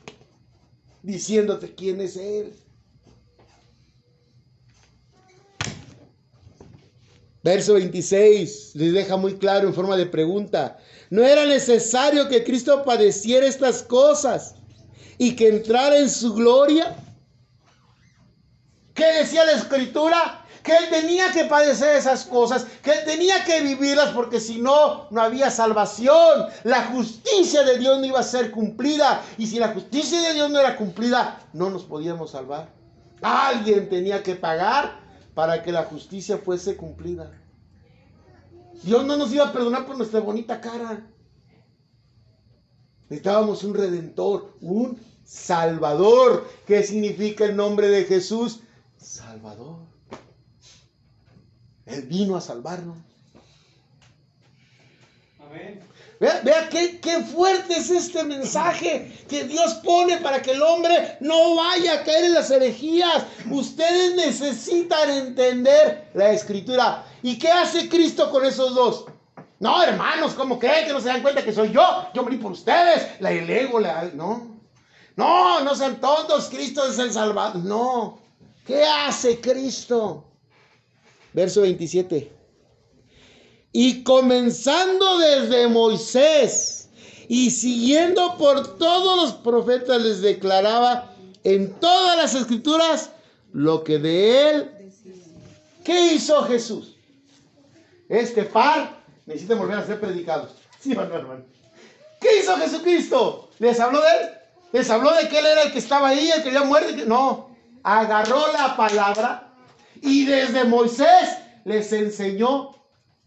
diciéndote quién es Él. Verso 26 les deja muy claro en forma de pregunta. ¿No era necesario que Cristo padeciera estas cosas y que entrara en su gloria? ¿Qué decía la Escritura? Que Él tenía que padecer esas cosas, que Él tenía que vivirlas, porque si no, no había salvación. La justicia de Dios no iba a ser cumplida. Y si la justicia de Dios no era cumplida, no nos podíamos salvar. Alguien tenía que pagar para que la justicia fuese cumplida. Dios no nos iba a perdonar por nuestra bonita cara. Necesitábamos un redentor, un salvador. ¿Qué significa el nombre de Jesús? Salvador. Él vino a salvarnos. Amén. Vea qué fuerte es este mensaje que Dios pone para que el hombre no vaya a caer en las herejías. Ustedes necesitan entender la Escritura. ¿Y qué hace Cristo con esos dos? No, hermanos, ¿cómo creen que no se dan cuenta que soy yo? Yo morí por ustedes. La elego, no sean tontos. Cristo es el Salvador. No. ¿Qué hace Cristo? Verso 27. Y comenzando desde Moisés y siguiendo por todos los profetas, les declaraba en todas las Escrituras lo que de él. ¿Qué hizo Jesús? Este par necesita volver a ser predicado. ¿Sí o no, hermano? ¿Qué hizo Jesucristo? ¿Les habló de él? ¿Les habló de que él era el que estaba ahí, el que había muerto? No. Agarró la palabra y desde Moisés les enseñó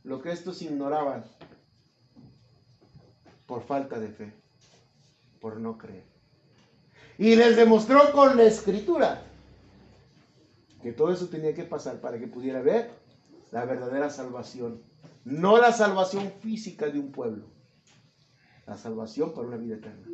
lo que estos ignoraban por falta de fe, por no creer. Y les demostró con la Escritura que todo eso tenía que pasar para que pudiera ver la verdadera salvación. No la salvación física de un pueblo, la salvación para una vida eterna.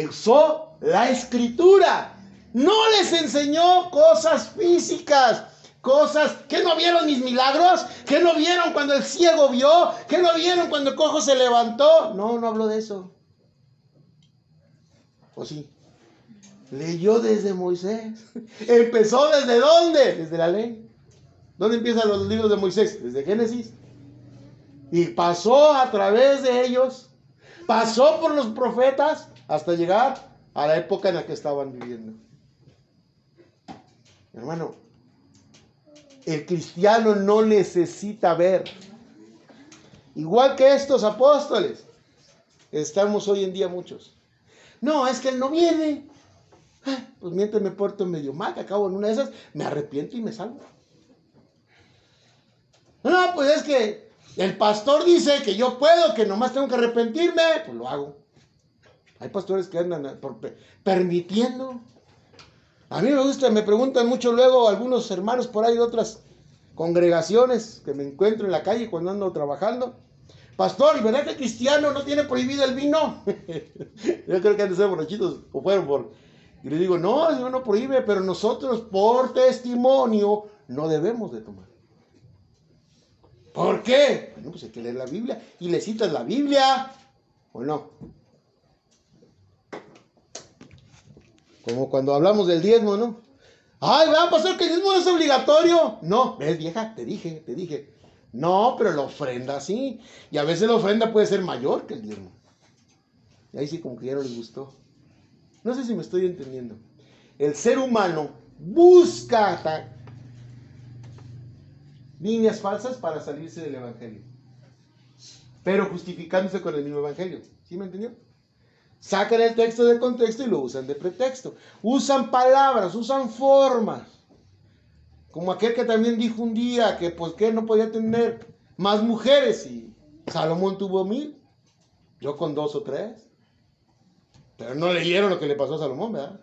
Usó la Escritura. No les enseñó cosas físicas. Cosas que no vieron mis milagros, que no vieron cuando el ciego vio, que no vieron cuando el cojo se levantó. No habló de eso. ¿O sí? Leyó desde Moisés. ¿Empezó desde dónde? Desde la ley. ¿Dónde empiezan los libros de Moisés? Desde Génesis. Y pasó a través de ellos, pasó por los profetas, hasta llegar a la época en la que estaban viviendo. Hermano, el cristiano no necesita ver. Igual que estos apóstoles, estamos hoy en día muchos. No, es que él no viene. Pues mientras me porto medio mal, que acabo en una de esas, me arrepiento y me salvo. No, pues es que el pastor dice que yo puedo, que nomás tengo que arrepentirme, pues lo hago. Hay pastores que andan permitiendo. A mí me gusta, me preguntan mucho luego algunos hermanos por ahí de otras congregaciones que me encuentro en la calle cuando ando trabajando. Pastor, ¿verdad que el cristiano no tiene prohibido el vino? Yo creo que han de ser borrachitos o fueron por... Y le digo, no, el Señor no prohíbe, pero nosotros por testimonio no debemos de tomar. ¿Por qué? Bueno, pues hay que leer la Biblia. ¿Y le citas la Biblia o no? Como cuando hablamos del diezmo, ¿no? Ay, va a pasar que el diezmo no es obligatorio. No, ves vieja, te dije. No, pero la ofrenda sí. Y a veces la ofrenda puede ser mayor que el diezmo. Y ahí sí como que ya no les gustó. No sé si me estoy entendiendo. El ser humano busca líneas falsas para salirse del evangelio. Pero justificándose con el mismo evangelio. ¿Sí me entendió? Sacan el texto de contexto y lo usan de pretexto. Usan palabras, usan formas. Como aquel que también dijo un día que pues que no podía tener más mujeres y Salomón tuvo 1000. Yo con 2 o 3. Pero no leyeron lo que le pasó a Salomón, ¿verdad?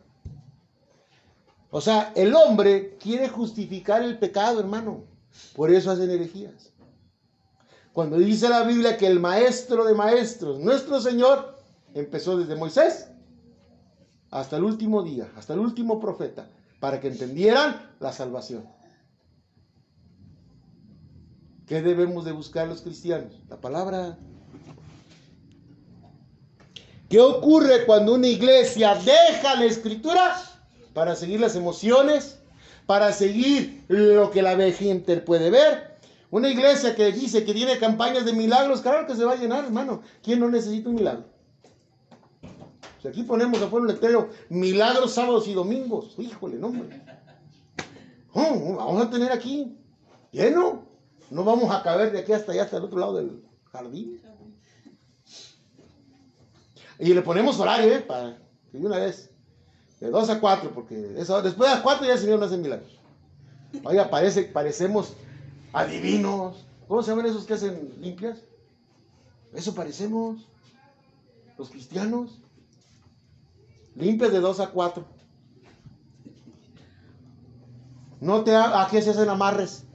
O sea, el hombre quiere justificar el pecado, hermano. Por eso hacen herejías. Cuando dice la Biblia que el maestro de maestros, nuestro Señor, empezó desde Moisés hasta el último día, hasta el último profeta, para que entendieran la salvación. ¿Qué debemos de buscar los cristianos? La palabra. ¿Qué ocurre cuando una iglesia deja la escritura para seguir las emociones, para seguir lo que la gente puede ver? Una iglesia que dice que tiene campañas de milagros, claro que se va a llenar, hermano. ¿Quién no necesita un milagro? Si aquí ponemos afuera un letrero, milagros sábados y domingos, híjole, no, hombre. Vamos a tener aquí lleno. No vamos a caber de aquí hasta allá, hasta el otro lado del jardín. Y le ponemos horario, para que de una vez, de 2 a 4, porque eso, después de las 4 ya el Señor no hace milagros. Oiga, parecemos adivinos. ¿Cómo se llaman esos que hacen limpias? Eso parecemos los cristianos. Limpias de 2 a 4. No te aquí se hacen amarres.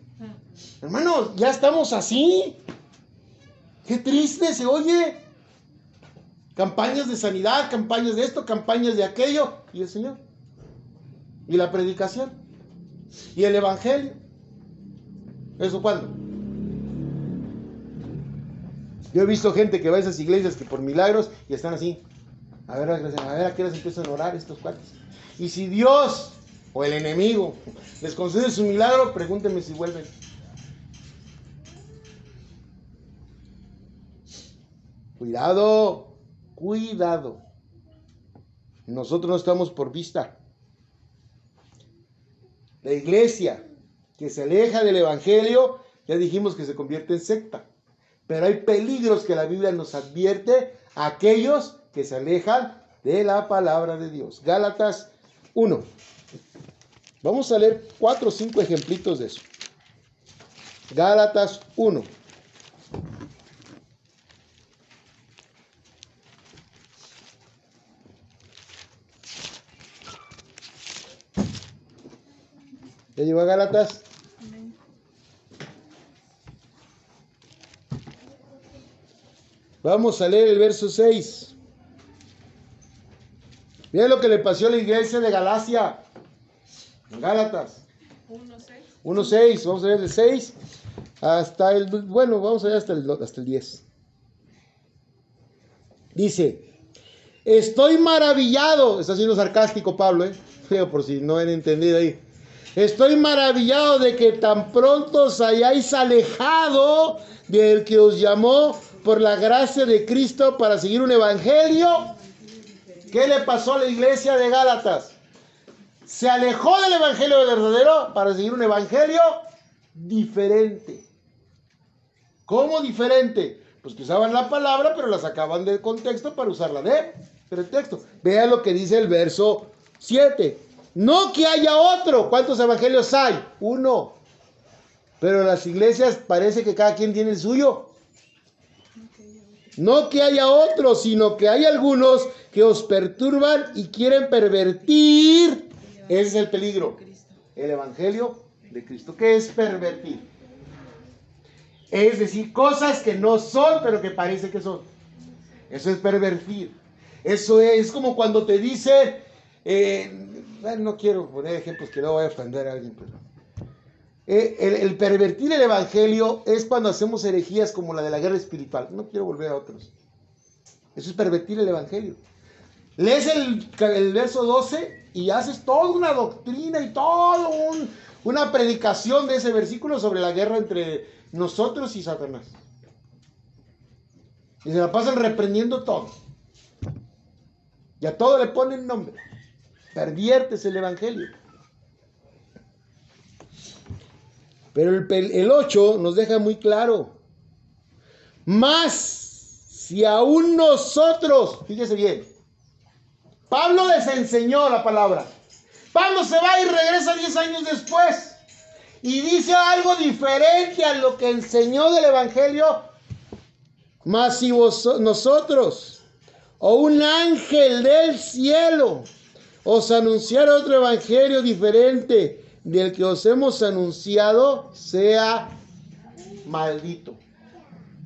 Hermanos, ya estamos así. Qué triste se oye. Campañas de sanidad, campañas de esto, campañas de aquello. ¿Y el Señor? ¿Y la predicación? ¿Y el evangelio? ¿Eso cuándo? Yo he visto gente que va a esas iglesias que por milagros y están así. A ver a qué hora empiezan a orar estos cuates. Y si Dios o el enemigo les concede su milagro, pregúntenme si vuelven. Cuidado, cuidado. Nosotros no estamos por vista. La iglesia que se aleja del evangelio, ya dijimos que se convierte en secta. Pero hay peligros que la Biblia nos advierte a aquellos que se alejan de la palabra de Dios. Gálatas 1. Vamos a leer 4 o 5 ejemplitos de eso. Gálatas 1. ¿Ya llegó a Gálatas? Vamos a leer el verso 6. Miren lo que le pasó a la iglesia de Galacia. En Gálatas. 1:6. Vamos a ver el 6 hasta el... Bueno, vamos a ver hasta el 10. Dice: estoy maravillado. Está siendo sarcástico Pablo, por si no han entendido ahí. Estoy maravillado de que tan pronto os hayáis alejado del que os llamó por la gracia de Cristo para seguir un evangelio. ¿Qué le pasó a la iglesia de Gálatas? Se alejó del evangelio verdadero para seguir un evangelio diferente. ¿Cómo diferente? Pues que usaban la palabra, pero la sacaban del contexto para usarla de pretexto. Vea lo que dice el verso 7. No que haya otro. ¿Cuántos evangelios hay? Uno. Pero las iglesias parece que cada quien tiene el suyo. No que haya otro, sino que hay algunos que os perturban y quieren pervertir. Ese es el peligro. El evangelio de Cristo. ¿Qué es pervertir? Es decir, cosas que no son, pero que parece que son. Eso es pervertir. Eso es como cuando te dicen, no quiero poner ejemplos que no voy a ofender a alguien, pero el pervertir el evangelio es cuando hacemos herejías como la de la guerra espiritual. No quiero volver a otros. Eso es pervertir el evangelio. Lees el verso 12 y haces toda una doctrina y toda una predicación de ese versículo sobre la guerra entre nosotros y Satanás. Y se la pasan reprendiendo todo. Y a todo le ponen nombre. Perviertes el evangelio. Pero el 8 nos deja muy claro. Más si aún nosotros, fíjese bien, Pablo les enseñó la palabra. Pablo se va y regresa 10 años después y dice algo diferente a lo que enseñó del evangelio. Mas si nosotros o un ángel del cielo os anunciara otro evangelio diferente del que os hemos anunciado, sea maldito.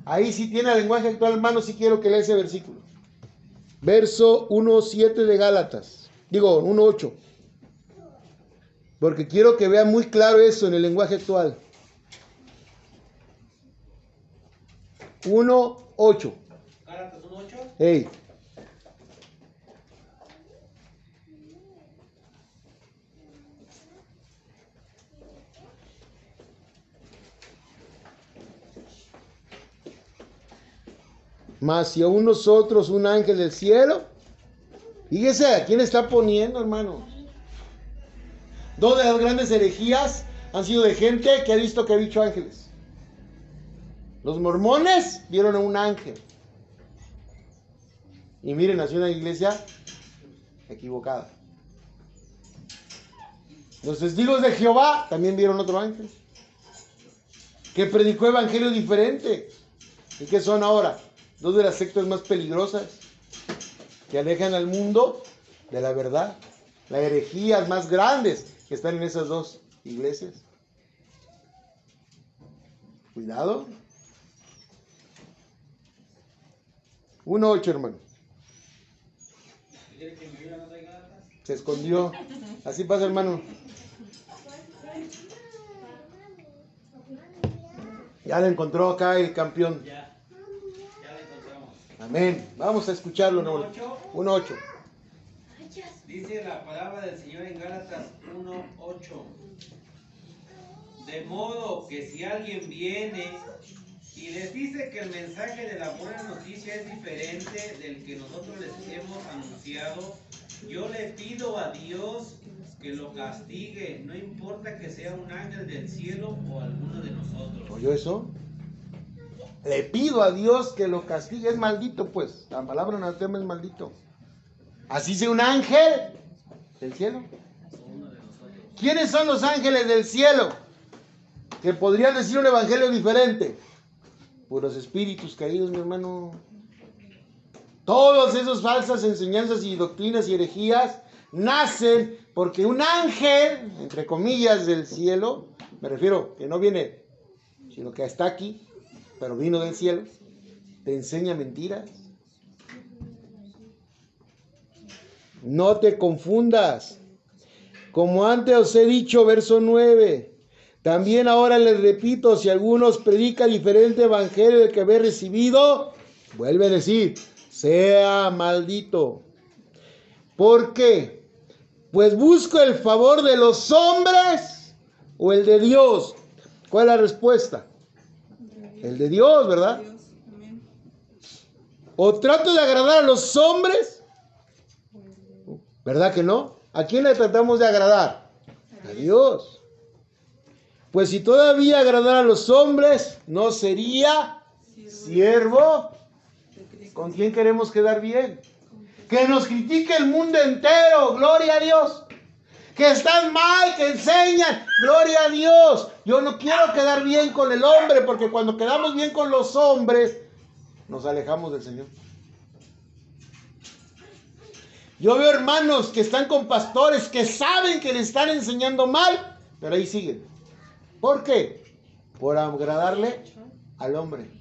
Ahí sí tiene el lenguaje actual, hermano, si quiero que lea ese versículo. Verso 1.7 de Gálatas. Digo, 1.8. Porque quiero que vean muy claro eso en el lenguaje actual. 1.8. Gálatas 1.8. Hey. Mas si aún nosotros un ángel del cielo, fíjese a quién está poniendo, hermano. Dos de las grandes herejías han sido de gente que ha visto que ha dicho ángeles. Los mormones vieron a un ángel. Y miren, nació una iglesia equivocada. Los testigos de Jehová también vieron otro ángel que predicó evangelio diferente. ¿Y qué son ahora? Dos de las sectas más peligrosas que alejan al mundo de la verdad. Las herejías más grandes que están en esas dos iglesias. Cuidado. 1.8, hermano. Se escondió. Así pasa, hermano. Ya lo encontró acá el campeón. Ya lo encontramos. Amén. Vamos a escucharlo, ¿no? 1.8. Dice la palabra del Señor en Gálatas 1.8. De modo que si alguien viene y les dice que el mensaje de la buena noticia es diferente del que nosotros les hemos anunciado, yo le pido a Dios que lo castigue, no importa que sea un ángel del cielo o alguno de nosotros. ¿Oyó eso? Le pido a Dios que lo castigue. Es maldito, pues. La palabra anatema es maldito. Así sea un ángel del cielo. ¿Quiénes son los ángeles del cielo? Que podrían decir un evangelio diferente. Puros espíritus caídos, mi hermano. Todas esas falsas enseñanzas y doctrinas y herejías nacen porque un ángel, entre comillas, del cielo, me refiero que no viene, sino que está aquí, pero vino del cielo, te enseña mentiras. No te confundas. Como antes os he dicho, verso 9. También ahora les repito, si algunos predica diferente evangelio del que habéis recibido, vuelve a decir, sea maldito. ¿Por qué? Pues busco el favor de los hombres o el de Dios? ¿Cuál es la respuesta? El de Dios, ¿verdad? Dios. Amén. ¿O trato de agradar a los hombres? ¿Verdad que no? ¿A quién le tratamos de agradar? A Dios. Pues si todavía agradar a los hombres, no sería siervo. ¿Con quién queremos quedar bien? Que nos critique el mundo entero, gloria a Dios. Que están mal, que enseñan, gloria a Dios. Yo no quiero quedar bien con el hombre, porque cuando quedamos bien con los hombres, nos alejamos del Señor. Yo veo hermanos que están con pastores que saben que le están enseñando mal, pero ahí siguen. ¿Por qué? Por agradarle al hombre.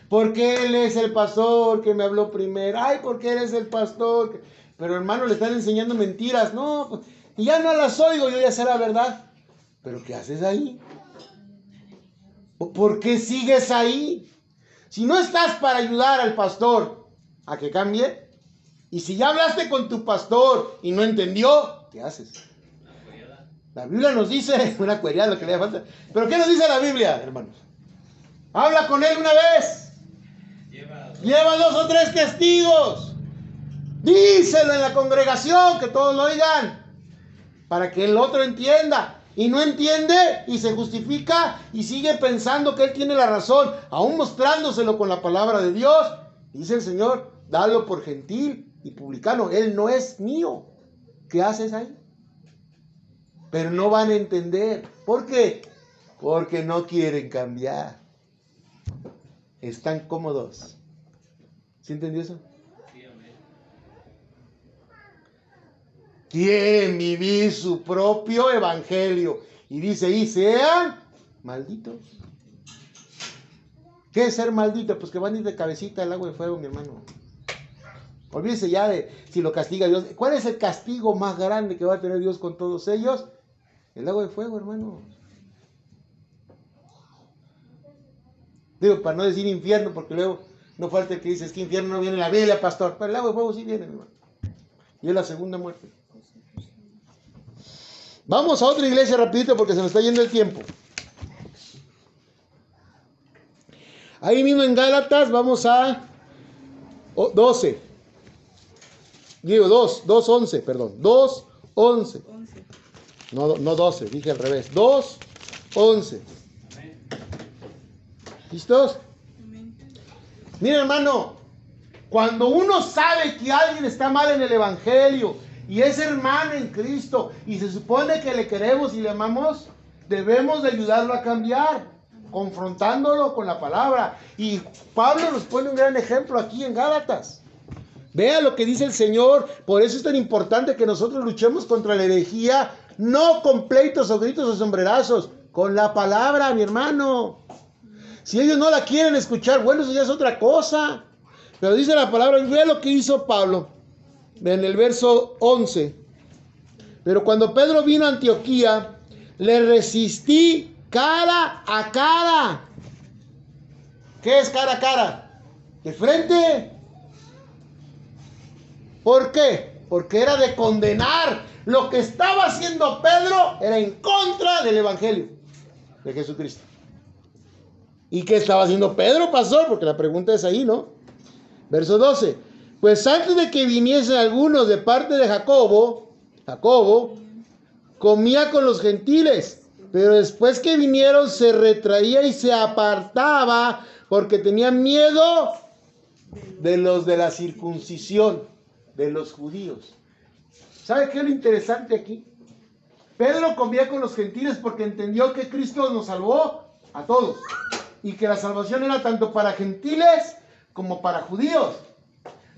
Porque él es el pastor que me habló primero. Ay, porque él es el pastor. Pero hermano, le están enseñando mentiras. No, pues, y ya no las oigo, yo ya sé la verdad. ¿Pero qué haces ahí? ¿Por qué sigues ahí? Si no estás para ayudar al pastor a que cambie, y si ya hablaste con tu pastor y no entendió, ¿qué haces? La Biblia nos dice, una cueriada lo que le hace falta. ¿Pero qué nos dice la Biblia, hermanos? Habla con él una vez. Lleva 2 o 3 testigos. Díselo en la congregación, que todos lo oigan, para que el otro entienda. Y no entiende y se justifica y sigue pensando que él tiene la razón, aún mostrándoselo con la palabra de Dios. Dice el Señor, dalo por gentil y publicano. Él no es mío. ¿Qué haces ahí? Pero no van a entender. ¿Por qué? Porque no quieren cambiar. Están cómodos. ¿Sí entendió eso? Quieren vivir su propio evangelio. Y dice, y sean malditos. ¿Qué es ser maldito? Pues que van a ir de cabecita al agua de fuego, mi hermano. Olvídese ya de si lo castiga Dios. ¿Cuál es el castigo más grande que va a tener Dios con todos ellos? El agua de fuego, hermano. Digo, para no decir infierno, porque luego no falta el que dice, es que infierno no viene en la Biblia, pastor. Pero el agua de fuego sí viene, hermano. Y es la segunda muerte. Vamos a otra iglesia rapidito porque se nos está yendo el tiempo. Ahí mismo en Gálatas vamos a 12. Digo 2:11, perdón. 2:11. No 12, dije al revés. 2:11. ¿Listos? Mira, hermano, cuando uno sabe que alguien está mal en el evangelio y es hermano en Cristo y se supone que le queremos y le amamos, debemos de ayudarlo a cambiar, confrontándolo con la palabra. Y Pablo nos pone un gran ejemplo aquí en Gálatas. Vea lo que dice el Señor. Por eso es tan importante que nosotros luchemos contra la herejía, no con pleitos o gritos o sombrerazos, con la palabra, mi hermano. Si ellos no la quieren escuchar, bueno, eso ya es otra cosa. Pero dice la palabra, vea lo que hizo Pablo en el verso 11. Pero cuando Pedro vino a Antioquía, le resistí cara a cara. ¿Qué es cara a cara? De frente. ¿Por qué? Porque era de condenar. Lo que estaba haciendo Pedro era en contra del evangelio de Jesucristo. ¿Y qué estaba haciendo Pedro, pastor? Porque la pregunta es ahí, ¿no? Verso 12. Pues antes de que viniesen algunos de parte de Jacobo comía con los gentiles, pero después que vinieron se retraía y se apartaba porque tenía miedo de los de la circuncisión, de los judíos. ¿Sabe qué es lo interesante aquí? Pedro comía con los gentiles porque entendió que Cristo nos salvó a todos y que la salvación era tanto para gentiles como para judíos.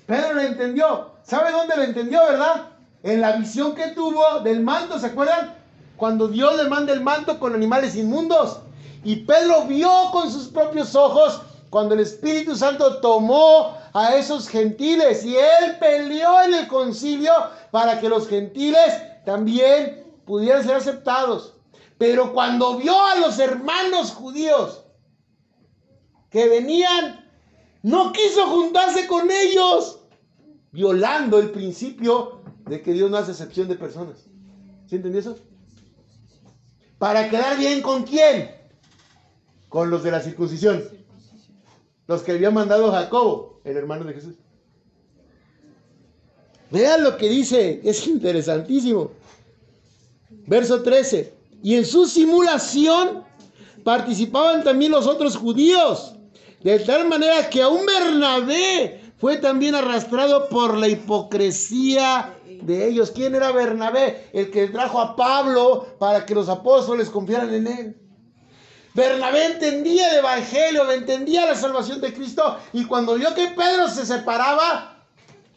Pedro lo entendió. ¿Sabe dónde lo entendió, verdad? En la visión que tuvo del manto, ¿se acuerdan? Cuando Dios le manda el manto con animales inmundos. Y Pedro vio con sus propios ojos cuando el Espíritu Santo tomó a esos gentiles. Y él peleó en el concilio para que los gentiles también pudieran ser aceptados. Pero cuando vio a los hermanos judíos que venían, no quiso juntarse con ellos, violando el principio de que Dios no hace excepción de personas. ¿Sí entendió eso? ¿Para quedar bien con quién? Con los de la circuncisión. Los que había mandado Jacobo, el hermano de Jesús. Vean lo que dice, es interesantísimo. Verso 13. Y en su simulación participaban también los otros judíos, de tal manera que aún Bernabé fue también arrastrado por la hipocresía de ellos. ¿Quién era Bernabé? El que trajo a Pablo para que los apóstoles confiaran en él. Bernabé entendía el evangelio, entendía la salvación de Cristo, y cuando vio que Pedro se separaba,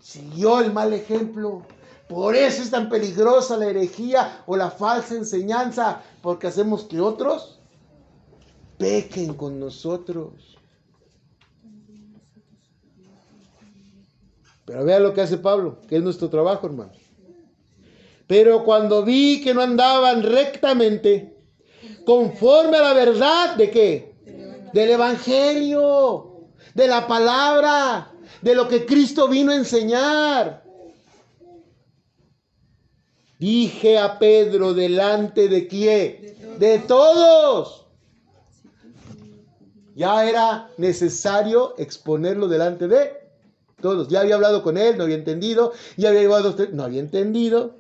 siguió el mal ejemplo. Por eso es tan peligrosa la herejía o la falsa enseñanza, porque hacemos que otros pequen con nosotros. Pero vean lo que hace Pablo, que es nuestro trabajo, hermano. Pero cuando vi que no andaban rectamente, conforme a la verdad, ¿de qué? Del evangelio, de la palabra, de lo que Cristo vino a enseñar. Dije a Pedro, ¿delante de quién? De todos. Ya era necesario exponerlo delante de todos. Ya había hablado con él, no había entendido. Ya había llevado a usted, no había entendido.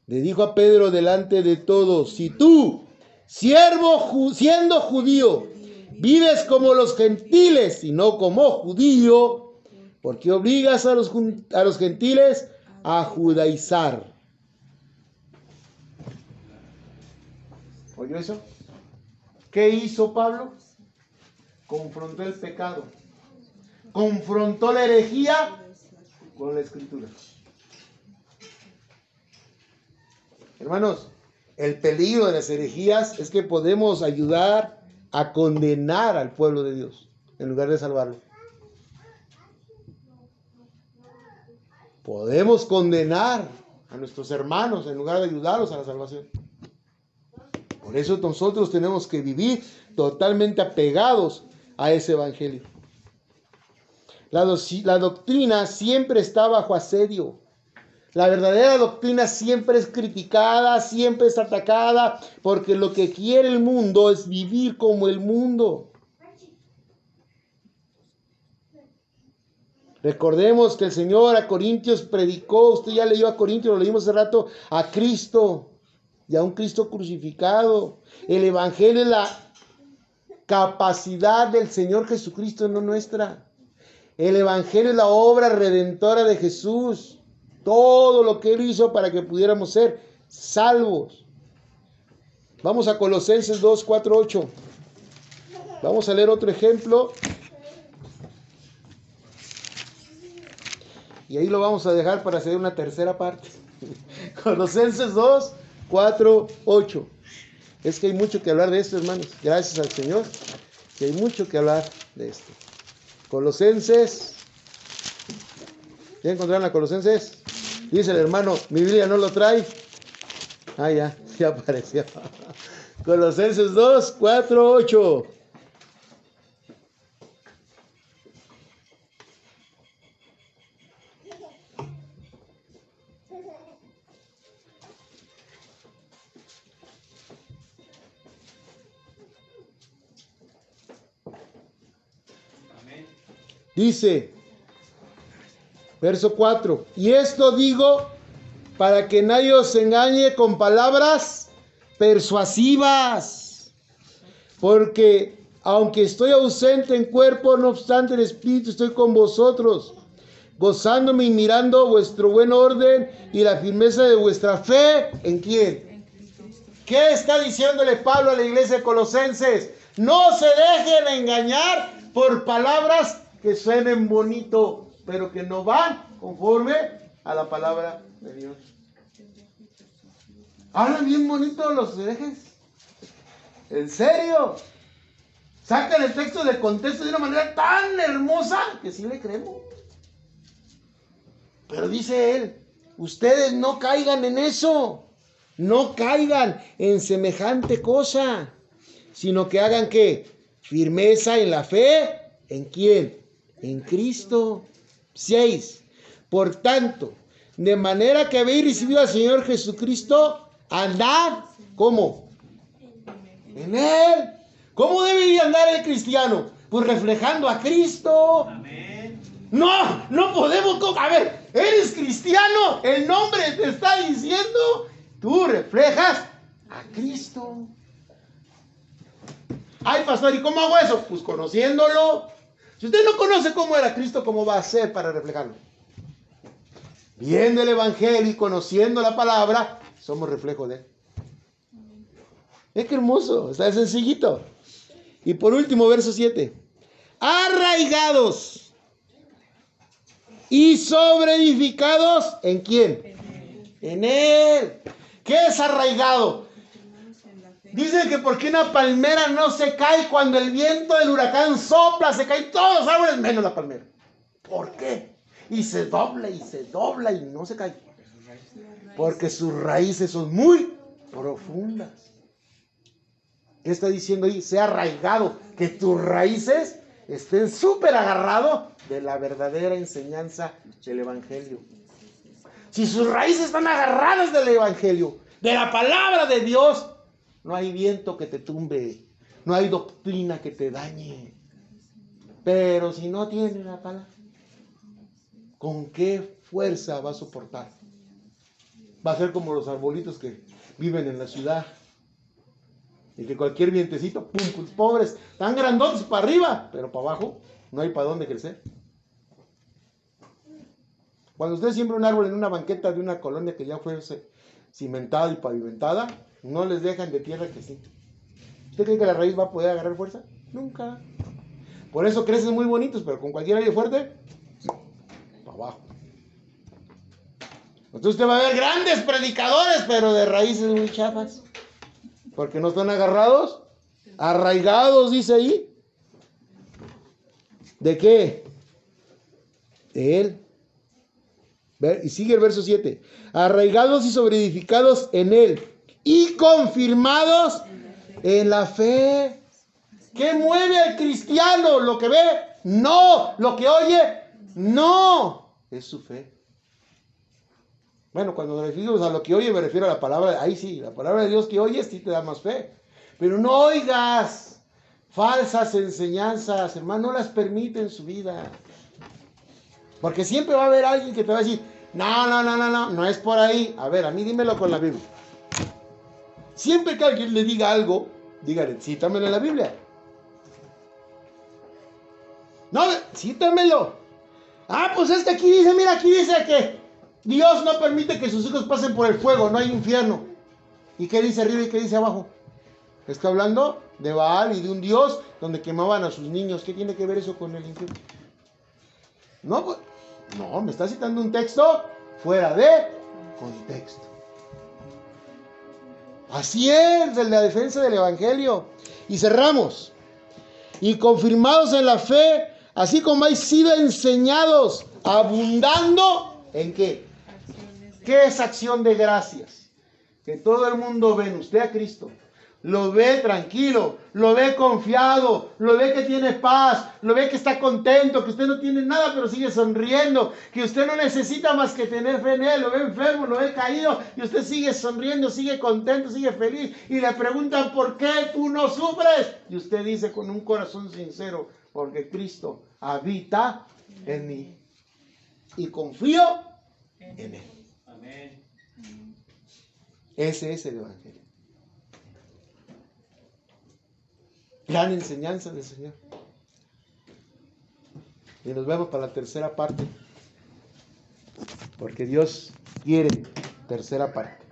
Le dijo a Pedro delante de todos: si tú, siendo judío, vives como los gentiles y no como judío, ¿por qué obligas a los gentiles a judaizar? ¿Oyó eso? ¿Qué hizo Pablo? Confrontó el pecado. Confrontó la herejía con la escritura. Hermanos, el peligro de las herejías es que podemos ayudar a condenar al pueblo de Dios en lugar de salvarlo. Podemos condenar a nuestros hermanos en lugar de ayudarlos a la salvación. Por eso nosotros tenemos que vivir totalmente apegados a ese evangelio. La doctrina siempre está bajo asedio. La verdadera doctrina siempre es criticada, siempre es atacada, porque lo que quiere el mundo es vivir como el mundo. Recordemos que el Señor a Corintios predicó, usted ya leyó a Corintios, lo leímos hace rato, a Cristo y a un Cristo crucificado. El evangelio es la capacidad del Señor Jesucristo, no nuestra. El evangelio es la obra redentora de Jesús. Todo lo que Él hizo para que pudiéramos ser salvos. Vamos a Colosenses 2, 4, 8. Vamos a leer otro ejemplo. Y ahí lo vamos a dejar para hacer una tercera parte. Colosenses 2, 4, 8. Es que hay mucho que hablar de esto, hermanos. Gracias al Señor, que hay mucho que hablar de esto. Colosenses. ¿Ya encontraron a Colosenses? Dice el hermano, mi Biblia no lo trae. Ah, ya apareció. Colosenses 2, 4, 8. Dice, verso 4, y esto digo para que nadie os engañe con palabras persuasivas, porque aunque estoy ausente en cuerpo, no obstante en espíritu estoy con vosotros, gozándome y mirando vuestro buen orden y la firmeza de vuestra fe. ¿En quién? ¿Qué está diciéndole Pablo a la iglesia de Colosenses? No se dejen engañar por palabras que suenen bonito, pero que no van conforme a la palabra de Dios. Hablan bien bonito los herejes. ¿En serio? Sacan el texto de contexto de una manera tan hermosa que sí le creemos. Pero dice él, ustedes no caigan en eso. No caigan en semejante cosa, sino que hagan ¿qué? Firmeza en la fe. ¿En quién? En Cristo. 6. Por tanto, de manera que habéis recibido al Señor Jesucristo, andad, ¿cómo? En Él. ¿Cómo debe andar el cristiano? Pues reflejando a Cristo. No podemos. A ver, eres cristiano, el nombre te está diciendo, tú reflejas a Cristo. Ay, pastor, ¿y cómo hago eso? Pues conociéndolo. Si usted no conoce cómo era Cristo, ¿cómo va a hacer para reflejarlo? Viendo el Evangelio y conociendo la palabra, somos reflejo de Él. Es que hermoso, está sencillito. Y por último, verso 7. Arraigados y sobreedificados, ¿en quién? En Él. ¿Qué es arraigado? Dice que porque una palmera no se cae cuando el viento del huracán sopla, se caen todos los árboles menos la palmera. ¿Por qué? Y se dobla y no se cae. Porque sus raíces son muy profundas. ¿Qué está diciendo ahí? Sea arraigado, que tus raíces estén súper agarrados de la verdadera enseñanza del Evangelio. Si sus raíces están agarradas del Evangelio, de la palabra de Dios, no hay viento que te tumbe, no hay doctrina que te dañe. Pero si no tiene la palabra, ¿con qué fuerza va a soportar? Va a ser como los arbolitos que viven en la ciudad. Y que cualquier vientecito, pum, pues pobres, tan grandotes para arriba, pero para abajo no hay para dónde crecer. Cuando usted siembra un árbol en una banqueta de una colonia que ya fue cimentada y pavimentada, no les dejan de tierra que sí. ¿Usted cree que la raíz va a poder agarrar fuerza? Nunca. Por eso crecen muy bonitos, pero con cualquier aire fuerte, para abajo. Entonces usted va a ver grandes predicadores, pero de raíces muy chafas. Porque no están agarrados, arraigados, dice ahí. ¿De qué? De Él. Y sigue el verso 7. Arraigados y sobreedificados en Él. Y confirmados en la fe. ¿Qué mueve al cristiano? ¿Lo que ve? No. ¿Lo que oye? No. Es su fe. Bueno, cuando me refiero a lo que oye, me refiero a la palabra, ahí sí, la palabra de Dios que oyes sí te da más fe. Pero no oigas falsas enseñanzas, hermano, no las permite en su vida. Porque siempre va a haber alguien que te va a decir, no es por ahí. A ver, a mí dímelo con la Biblia. Siempre que alguien le diga algo, dígale, cítamelo en la Biblia. No, cítamelo. Ah, pues es que aquí dice, mira, aquí dice que Dios no permite que sus hijos pasen por el fuego, no hay infierno. ¿Y qué dice arriba y qué dice abajo? Está hablando de Baal y de un Dios donde quemaban a sus niños. ¿Qué tiene que ver eso con el infierno? No, me está citando un texto fuera de contexto. Así es, de la defensa del Evangelio. Y cerramos. Y confirmados en la fe, así como habéis sido enseñados, abundando, ¿en qué? ¿Qué es acción de gracias? Que todo el mundo ve en usted a Cristo. Lo ve tranquilo, lo ve confiado, lo ve que tiene paz, lo ve que está contento, que usted no tiene nada pero sigue sonriendo, que usted no necesita más que tener fe en Él, lo ve enfermo, lo ve caído y usted sigue sonriendo, sigue contento, sigue feliz y le preguntan ¿por qué tú no sufres? Y usted dice con un corazón sincero, porque Cristo habita en mí y confío en Él. Amén. Ese es el Evangelio. Gran enseñanza del Señor. Y nos vemos para la tercera parte. Porque Dios quiere tercera parte.